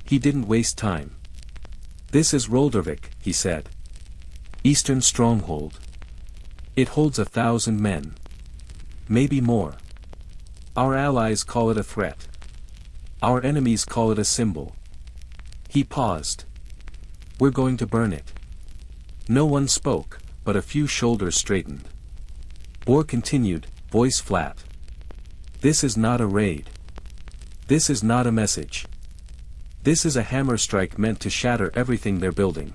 He didn't waste time. "This is Roldervik," he said. "Eastern stronghold. It holds 1,000 men. Maybe more. Our allies call it a threat. Our enemies call it a symbol." He paused. "We're going to burn it." No one spoke, but a few shoulders straightened. Bor continued, voice flat. "This is not a raid. This is not a message. This is a hammer strike meant to shatter everything they're building.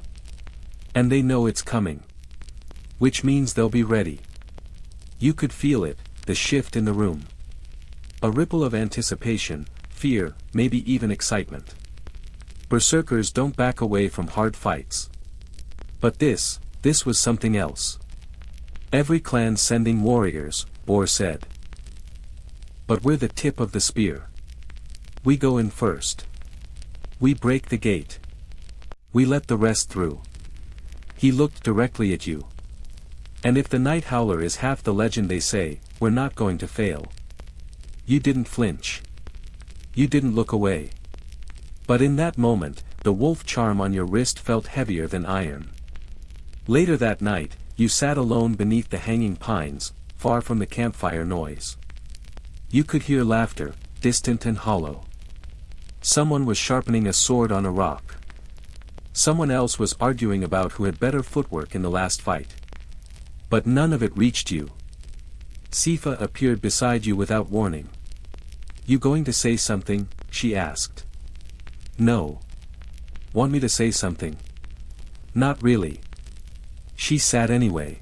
And they know it's coming. Which means they'll be ready." You could feel it, the shift in the room. A ripple of anticipation, fear, maybe even excitement. Berserkers don't back away from hard fights. But this was something else. "Every clan sending warriors," Bor said. "But we're the tip of the spear. We go in first. We break the gate. We let the rest through." He looked directly at you. "And if the Night Howler is half the legend they say, we're not going to fail." You didn't flinch. You didn't look away. But in that moment, the wolf charm on your wrist felt heavier than iron. Later that night, you sat alone beneath the hanging pines, far from the campfire noise. You could hear laughter, distant and hollow. Someone was sharpening a sword on a rock. Someone else was arguing about who had better footwork in the last fight. But none of it reached you. Sifa appeared beside you without warning. "You going to say something?" she asked. "No. Want me to say something?" "Not really." She sat anyway.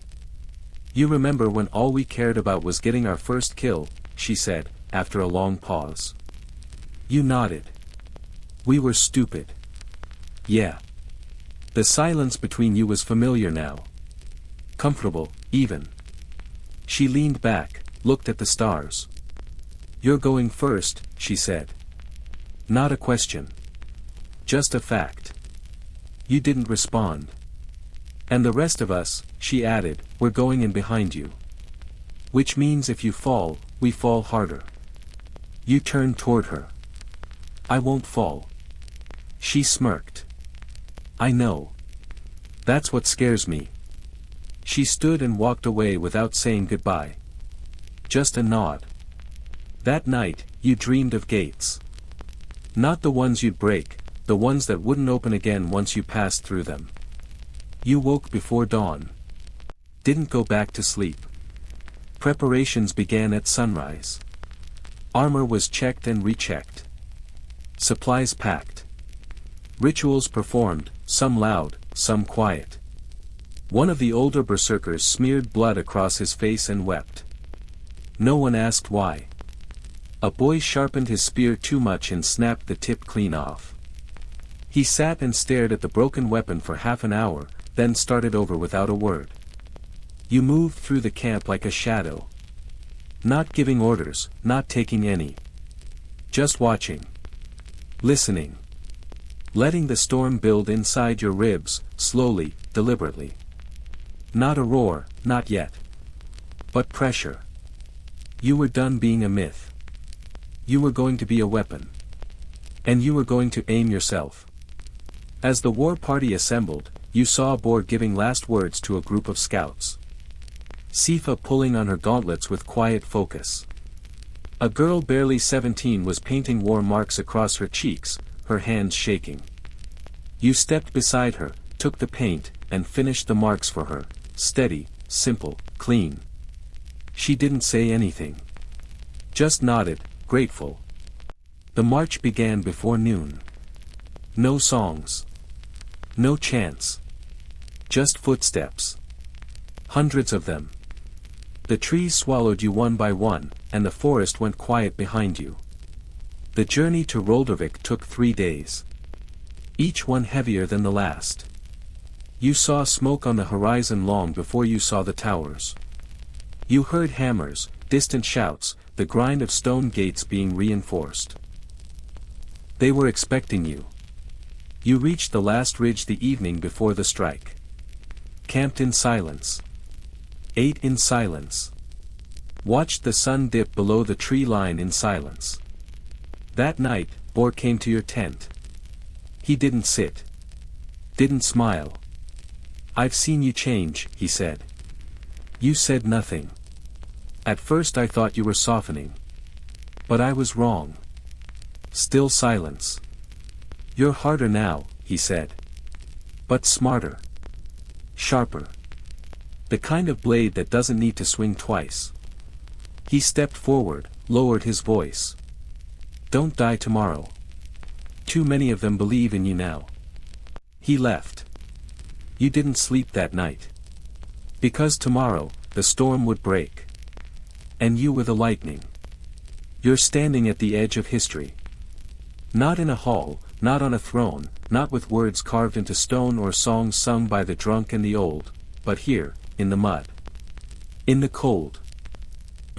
"You remember when all we cared about was getting our first kill," she said, after a long pause. You nodded. "We were stupid." "Yeah." The silence between you was familiar now. Comfortable, even. She leaned back, looked at the stars. "You're going first," she said. "Not a question. Just a fact." You didn't respond. "And the rest of us," she added, "we're going in behind you. Which means if you fall, we fall harder." You turned toward her. "I won't fall." She smirked. "I know. That's what scares me." She stood and walked away without saying goodbye. Just a nod. That night, you dreamed of gates. Not the ones you'd break, the ones that wouldn't open again once you passed through them. You woke before dawn. Didn't go back to sleep. Preparations began at sunrise. Armor was checked and rechecked. Supplies packed. Rituals performed, some loud, some quiet. One of the older berserkers smeared blood across his face and wept. No one asked why. A boy sharpened his spear too much and snapped the tip clean off. He sat and stared at the broken weapon for half an hour, then started over without a word. You moved through the camp like a shadow. Not giving orders, not taking any. Just watching. Listening. Letting the storm build inside your ribs, slowly, deliberately. Not a roar, not yet. But pressure. You were done being a myth. You were going to be a weapon. And you were going to aim yourself. As the war party assembled, you saw Bor giving last words to a group of scouts. Sifa pulling on her gauntlets with quiet focus. A girl barely 17 was painting war marks across her cheeks, her hands shaking. You stepped beside her, took the paint, and finished the marks for her, steady, simple, clean. She didn't say anything. Just nodded, grateful. The march began before noon. No songs. No chants. Just footsteps. Hundreds of them. The trees swallowed you one by one, and the forest went quiet behind you. The journey to Roldavik took 3 days. Each one heavier than the last. You saw smoke on the horizon long before you saw the towers. You heard hammers, distant shouts, the grind of stone gates being reinforced. They were expecting you. You reached the last ridge the evening before the strike. Camped in silence. Ate in silence. Watched the sun dip below the tree line in silence. That night, Bor came to your tent. He didn't sit. Didn't smile. "I've seen you change," he said. You said nothing. At first I thought you were softening. But I was wrong. Still silence. "You're harder now," he said. "But smarter. Sharper. The kind of blade that doesn't need to swing twice." He stepped forward, lowered his voice. "Don't die tomorrow. Too many of them believe in you now." He left. You didn't sleep that night. Because tomorrow, the storm would break. And you were the lightning. You're standing at the edge of history. Not in a hall, not on a throne, not with words carved into stone or songs sung by the drunk and the old, but here, in the mud. In the cold.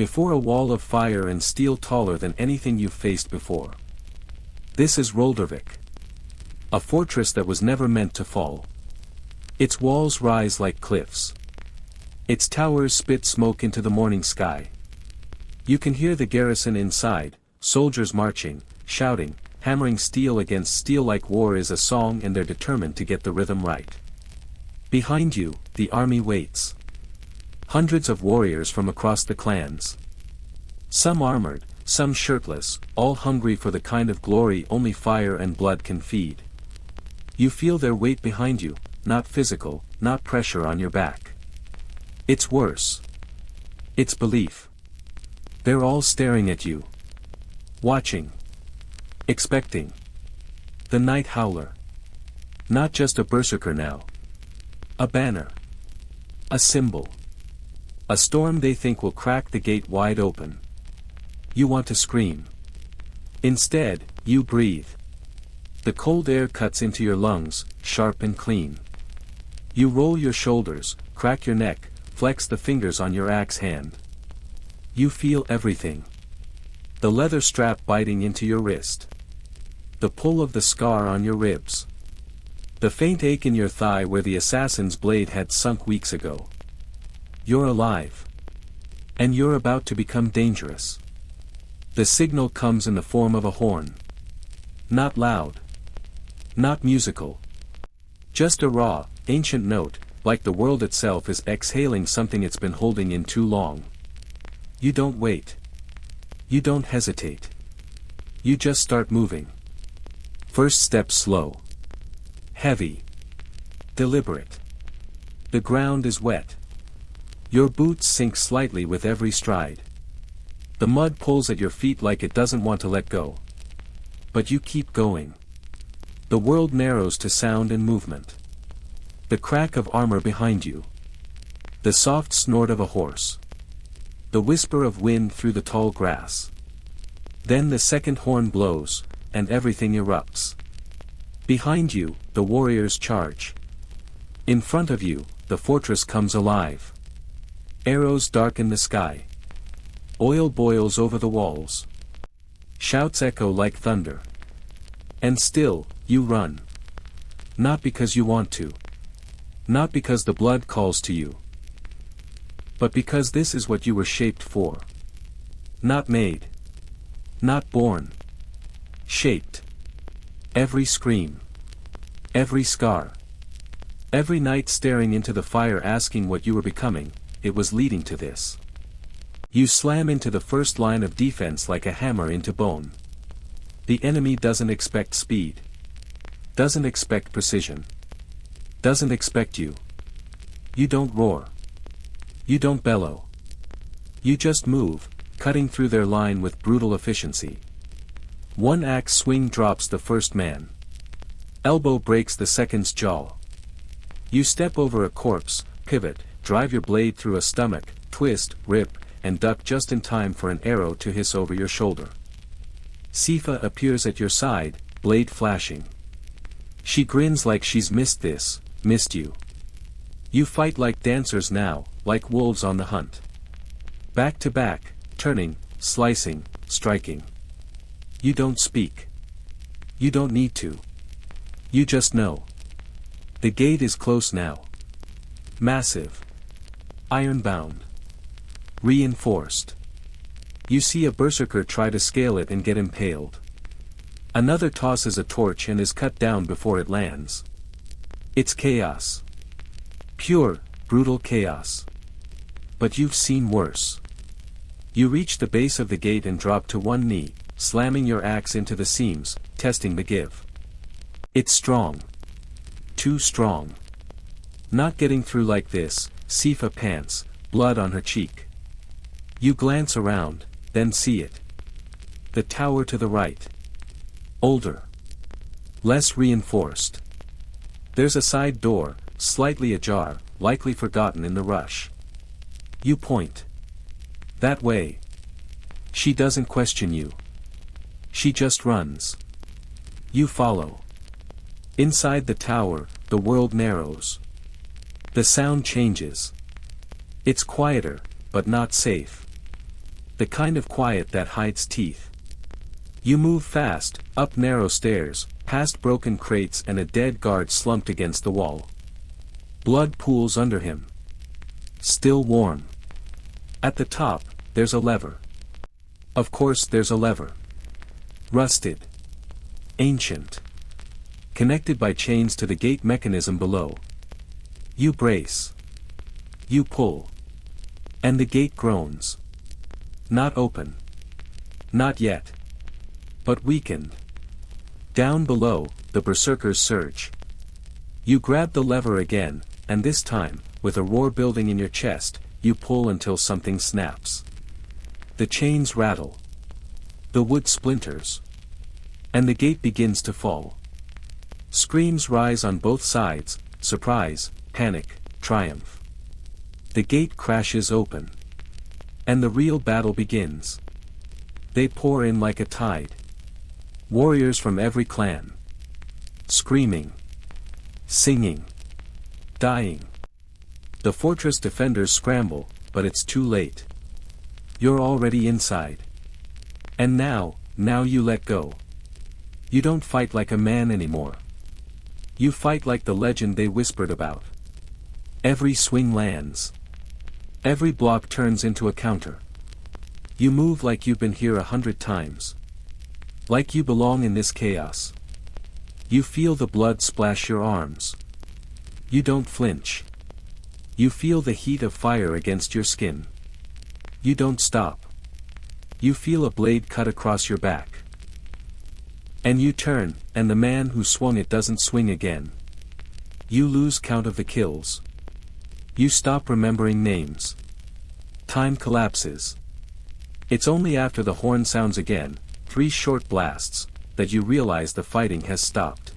Before a wall of fire and steel taller than anything you've faced before. This is Roldavik. A fortress that was never meant to fall. Its walls rise like cliffs. Its towers spit smoke into the morning sky. You can hear the garrison inside, soldiers marching, shouting, hammering steel against steel like war is a song and they're determined to get the rhythm right. Behind you, the army waits. Hundreds of warriors from across the clans. Some armored, some shirtless, all hungry for the kind of glory only fire and blood can feed. You feel their weight behind you, not physical, not pressure on your back. It's worse. It's belief. They're all staring at you. Watching. Expecting. The night howler. Not just a berserker now. A banner. A symbol. A storm they think will crack the gate wide open. You want to scream. Instead, you breathe. The cold air cuts into your lungs, sharp and clean. You roll your shoulders, crack your neck, flex the fingers on your axe hand. You feel everything. The leather strap biting into your wrist. The pull of the scar on your ribs. The faint ache in your thigh where the assassin's blade had sunk weeks ago. You're alive. And you're about to become dangerous. The signal comes in the form of a horn. Not loud. Not musical. Just a raw, ancient note, like the world itself is exhaling something it's been holding in too long. You don't wait. You don't hesitate. You just start moving. First step slow. Heavy. Deliberate. The ground is wet. Your boots sink slightly with every stride. The mud pulls at your feet like it doesn't want to let go. But you keep going. The world narrows to sound and movement. The crack of armor behind you. The soft snort of a horse. The whisper of wind through the tall grass. Then the second horn blows, and everything erupts. Behind you, the warriors charge. In front of you, the fortress comes alive. Arrows darken the sky. Oil boils over the walls. Shouts echo like thunder. And still, you run. Not because you want to. Not because the blood calls to you. But because this is what you were shaped for. Not made. Not born. Shaped. Every scream. Every scar. Every night staring into the fire asking what you were becoming, it was leading to this. You slam into the first line of defense like a hammer into bone. The enemy doesn't expect speed. Doesn't expect precision. Doesn't expect you. You don't roar. You don't bellow. You just move, cutting through their line with brutal efficiency. One axe swing drops the first man. Elbow breaks the second's jaw. You step over a corpse, pivot, drive your blade through a stomach, twist, rip, and duck just in time for an arrow to hiss over your shoulder. Sifa appears at your side, blade flashing. She grins like she's missed you. You fight like dancers now, like wolves on the hunt. Back to back, turning, slicing, striking. You don't speak. You don't need to. You just know. The gate is close now. Massive. Iron-bound. Reinforced. You see a berserker try to scale it and get impaled. Another tosses a torch and is cut down before it lands. It's chaos. Pure, brutal chaos. But you've seen worse. You reach the base of the gate and drop to one knee, slamming your axe into the seams, testing the give. It's strong. Too strong. Not getting through like this, Sifa pants, blood on her cheek. You glance around, then see it. The tower to the right. Older. Less reinforced. There's a side door, slightly ajar, likely forgotten in the rush. You point. That way. She doesn't question you. She just runs. You follow. Inside the tower, the world narrows. The sound changes. It's quieter, but not safe. The kind of quiet that hides teeth. You move fast, up narrow stairs, past broken crates and a dead guard slumped against the wall. Blood pools under him. Still warm. At the top, there's a lever. Of course there's a lever. Rusted. Ancient. Connected by chains to the gate mechanism below. You brace. You pull. And the gate groans. Not open. Not yet. But weakened. Down below, the berserkers surge. You grab the lever again, and this time, with a roar building in your chest, you pull until something snaps. The chains rattle. The wood splinters. And the gate begins to fall. Screams rise on both sides, surprise, panic, triumph. The gate crashes open. And the real battle begins. They pour in like a tide. Warriors from every clan. Screaming. Singing. Dying. The fortress defenders scramble, but it's too late. You're already inside. And now you let go. You don't fight like a man anymore. You fight like the legend they whispered about. Every swing lands. Every block turns into a counter. You move like you've been here 100 times. Like you belong in this chaos. You feel the blood splash your arms. You don't flinch. You feel the heat of fire against your skin. You don't stop. You feel a blade cut across your back. And you turn, and the man who swung it doesn't swing again. You lose count of the kills. You stop remembering names. Time collapses. It's only after the horn sounds again, 3 short blasts, that you realize the fighting has stopped.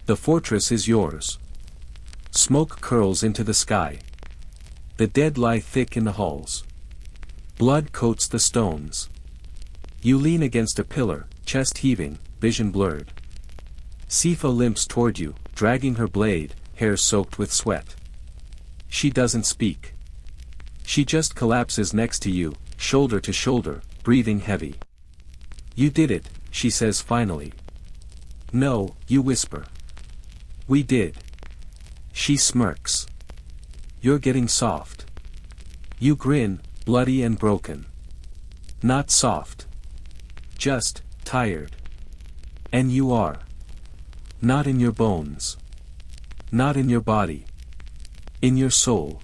The fortress is yours. Smoke curls into the sky. The dead lie thick in the halls. Blood coats the stones. You lean against a pillar, chest heaving, vision blurred. Sifa limps toward you, dragging her blade, hair soaked with sweat. She doesn't speak. She just collapses next to you, shoulder to shoulder, breathing heavy. You did it, she says finally. No, you whisper. We did. She smirks. You're getting soft. You grin, bloody and broken. Not soft. Just, tired. And you are. Not in your bones. Not in your body. In your soul.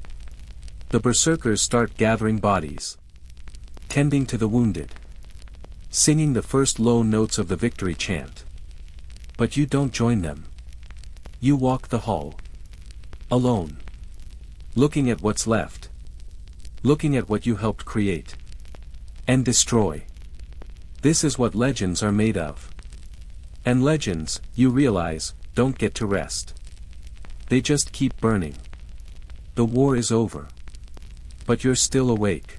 The berserkers start gathering bodies. Tending to the wounded. Singing the first low notes of the victory chant. But you don't join them. You walk the hall. Alone. Looking at what's left. Looking at what you helped create. And destroy. This is what legends are made of. And legends, you realize, don't get to rest. They just keep burning. The war is over. But you're still awake.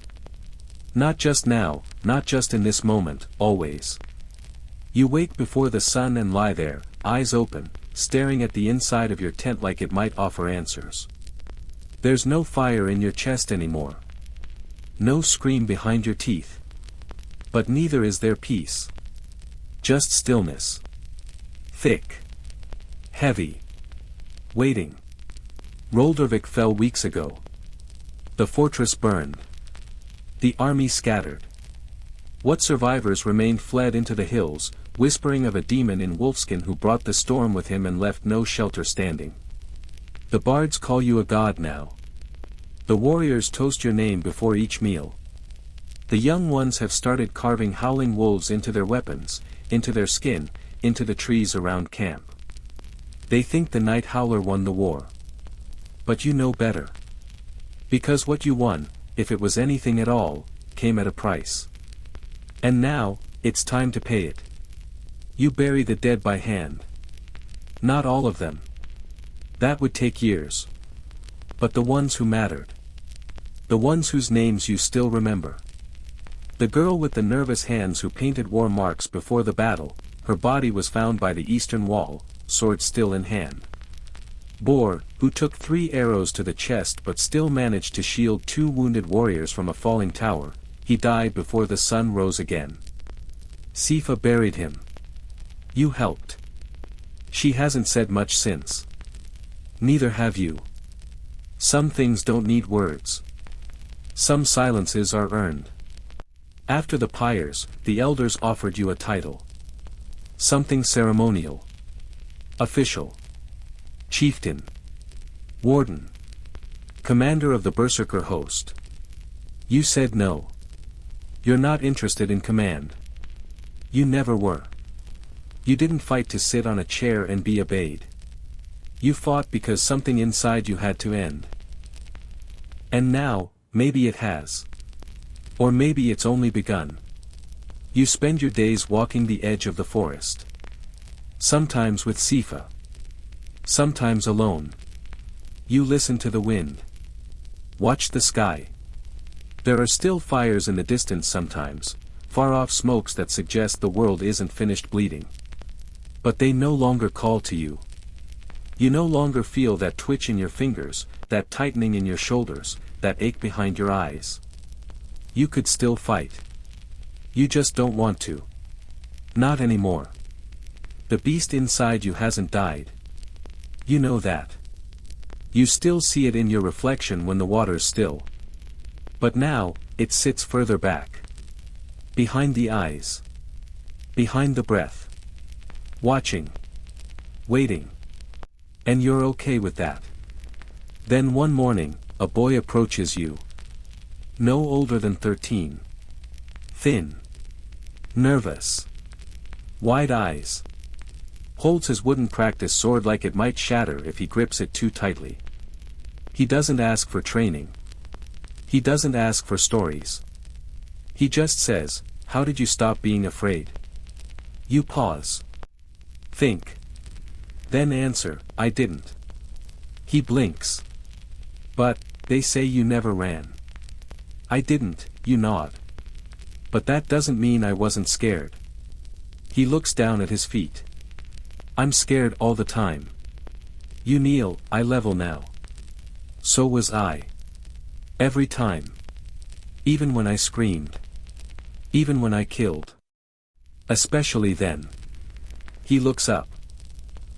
Not just now, not just in this moment, always. You wake before the sun and lie there, eyes open, staring at the inside of your tent like it might offer answers. There's no fire in your chest anymore. No scream behind your teeth. But neither is there peace. Just stillness. Thick. Heavy. Waiting. Roldorvik fell weeks ago. The fortress burned. The army scattered. What survivors remained fled into the hills, whispering of a demon in wolfskin who brought the storm with him and left no shelter standing. The bards call you a god now. The warriors toast your name before each meal. The young ones have started carving howling wolves into their weapons, into their skin, into the trees around camp. They think the night howler won the war. But you know better. Because what you won, if it was anything at all, came at a price. And now, it's time to pay it. You bury the dead by hand. Not all of them. That would take years. But the ones who mattered. The ones whose names you still remember. The girl with the nervous hands who painted war marks before the battle, her body was found by the eastern wall, sword still in hand. Bor, who took 3 arrows to the chest but still managed to shield 2 wounded warriors from a falling tower, he died before the sun rose again. Sifa buried him. You helped. She hasn't said much since. Neither have you. Some things don't need words. Some silences are earned. After the pyres, the elders offered you a title. Something ceremonial. Official. Chieftain. Warden. Commander of the Berserker host. You said no. You're not interested in command. You never were. You didn't fight to sit on a chair and be obeyed. You fought because something inside you had to end. And now, maybe it has. Or maybe it's only begun. You spend your days walking the edge of the forest. Sometimes with Sifa. Sometimes alone. You listen to the wind. Watch the sky. There are still fires in the distance sometimes, far-off smokes that suggest the world isn't finished bleeding. But they no longer call to you. You no longer feel that twitch in your fingers, that tightening in your shoulders, that ache behind your eyes. You could still fight. You just don't want to. Not anymore. The beast inside you hasn't died. You know that. You still see it in your reflection when the water's still. But now, it sits further back. Behind the eyes. Behind the breath. Watching. Waiting. And you're okay with that. Then one morning, a boy approaches you. No older than 13. Thin. Nervous. Wide eyes. Holds his wooden practice sword like it might shatter if he grips it too tightly. He doesn't ask for training. He doesn't ask for stories. He just says, "How did you stop being afraid?" You pause. Think. Then answer, "I didn't." He blinks. "But, they say you never ran." "I didn't," you nod. "But that doesn't mean I wasn't scared." He looks down at his feet. "I'm scared all the time." You kneel, "Eye level now." So was I. Every time. Even when I screamed. Even when I killed. Especially then. He looks up.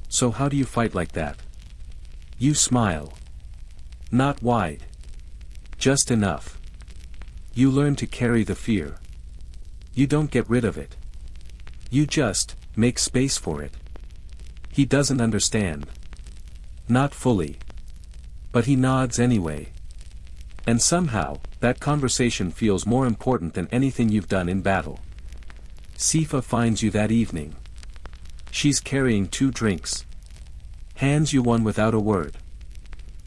"So how do you fight like that?" You smile. Not wide. Just enough. You learn to carry the fear. You don't get rid of it. You just make space for it. He doesn't understand. Not fully. But he nods anyway. And somehow, that conversation feels more important than anything you've done in battle. Sifa finds you that evening. She's carrying 2 drinks. Hands you one without a word.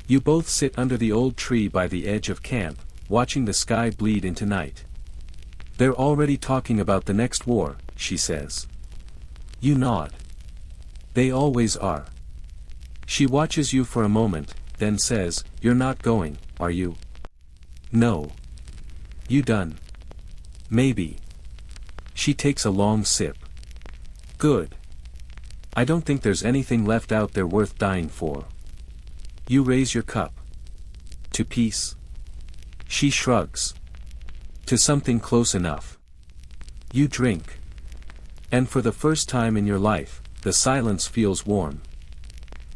You both sit under the old tree by the edge of camp, watching the sky bleed into night. "They're already talking about the next war," she says. You nod. "They always are." She watches you for a moment, then says, "You're not going, are you?" "No." "You done?" "Maybe." She takes a long sip. Good. I don't think there's anything left out there worth dying for. You raise your cup. To peace? She shrugs. To something close enough. You drink. And for the first time in your life, the silence feels warm.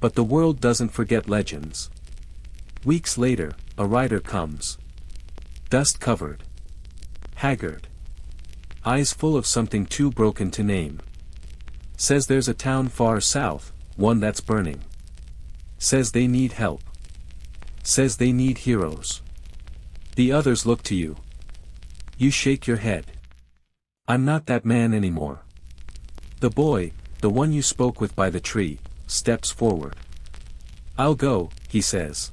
But the world doesn't forget legends. Weeks later, a rider comes. Dust-covered. Haggard. Eyes full of something too broken to name. Says there's a town far south, one that's burning. Says they need help. Says they need heroes. The others look to you. You shake your head. I'm not that man anymore. The boy, the one you spoke with by the tree, steps forward. I'll go, he says.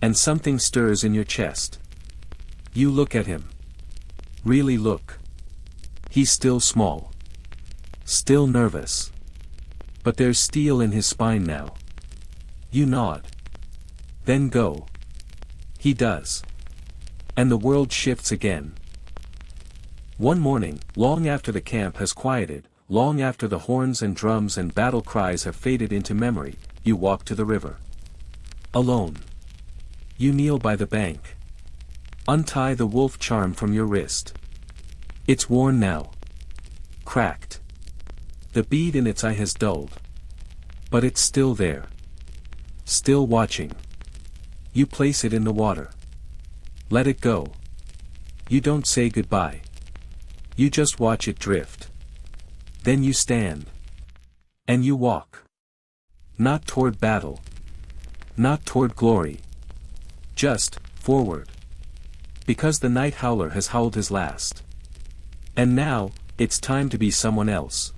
And something stirs in your chest. You look at him. Really look. He's still small. Still nervous. But there's steel in his spine now. You nod. Then go. He does. And the world shifts again. One morning, long after the camp has quieted, long after the horns and drums and battle cries have faded into memory, you walk to the river. Alone. You kneel by the bank. Untie the wolf charm from your wrist. It's worn now. Cracked. The bead in its eye has dulled. But it's still there. Still watching. You place it in the water. Let it go. You don't say goodbye. You just watch it drift. Then you stand. And you walk. Not toward battle. Not toward glory. Just, forward. Because the night howler has howled his last. And now, it's time to be someone else.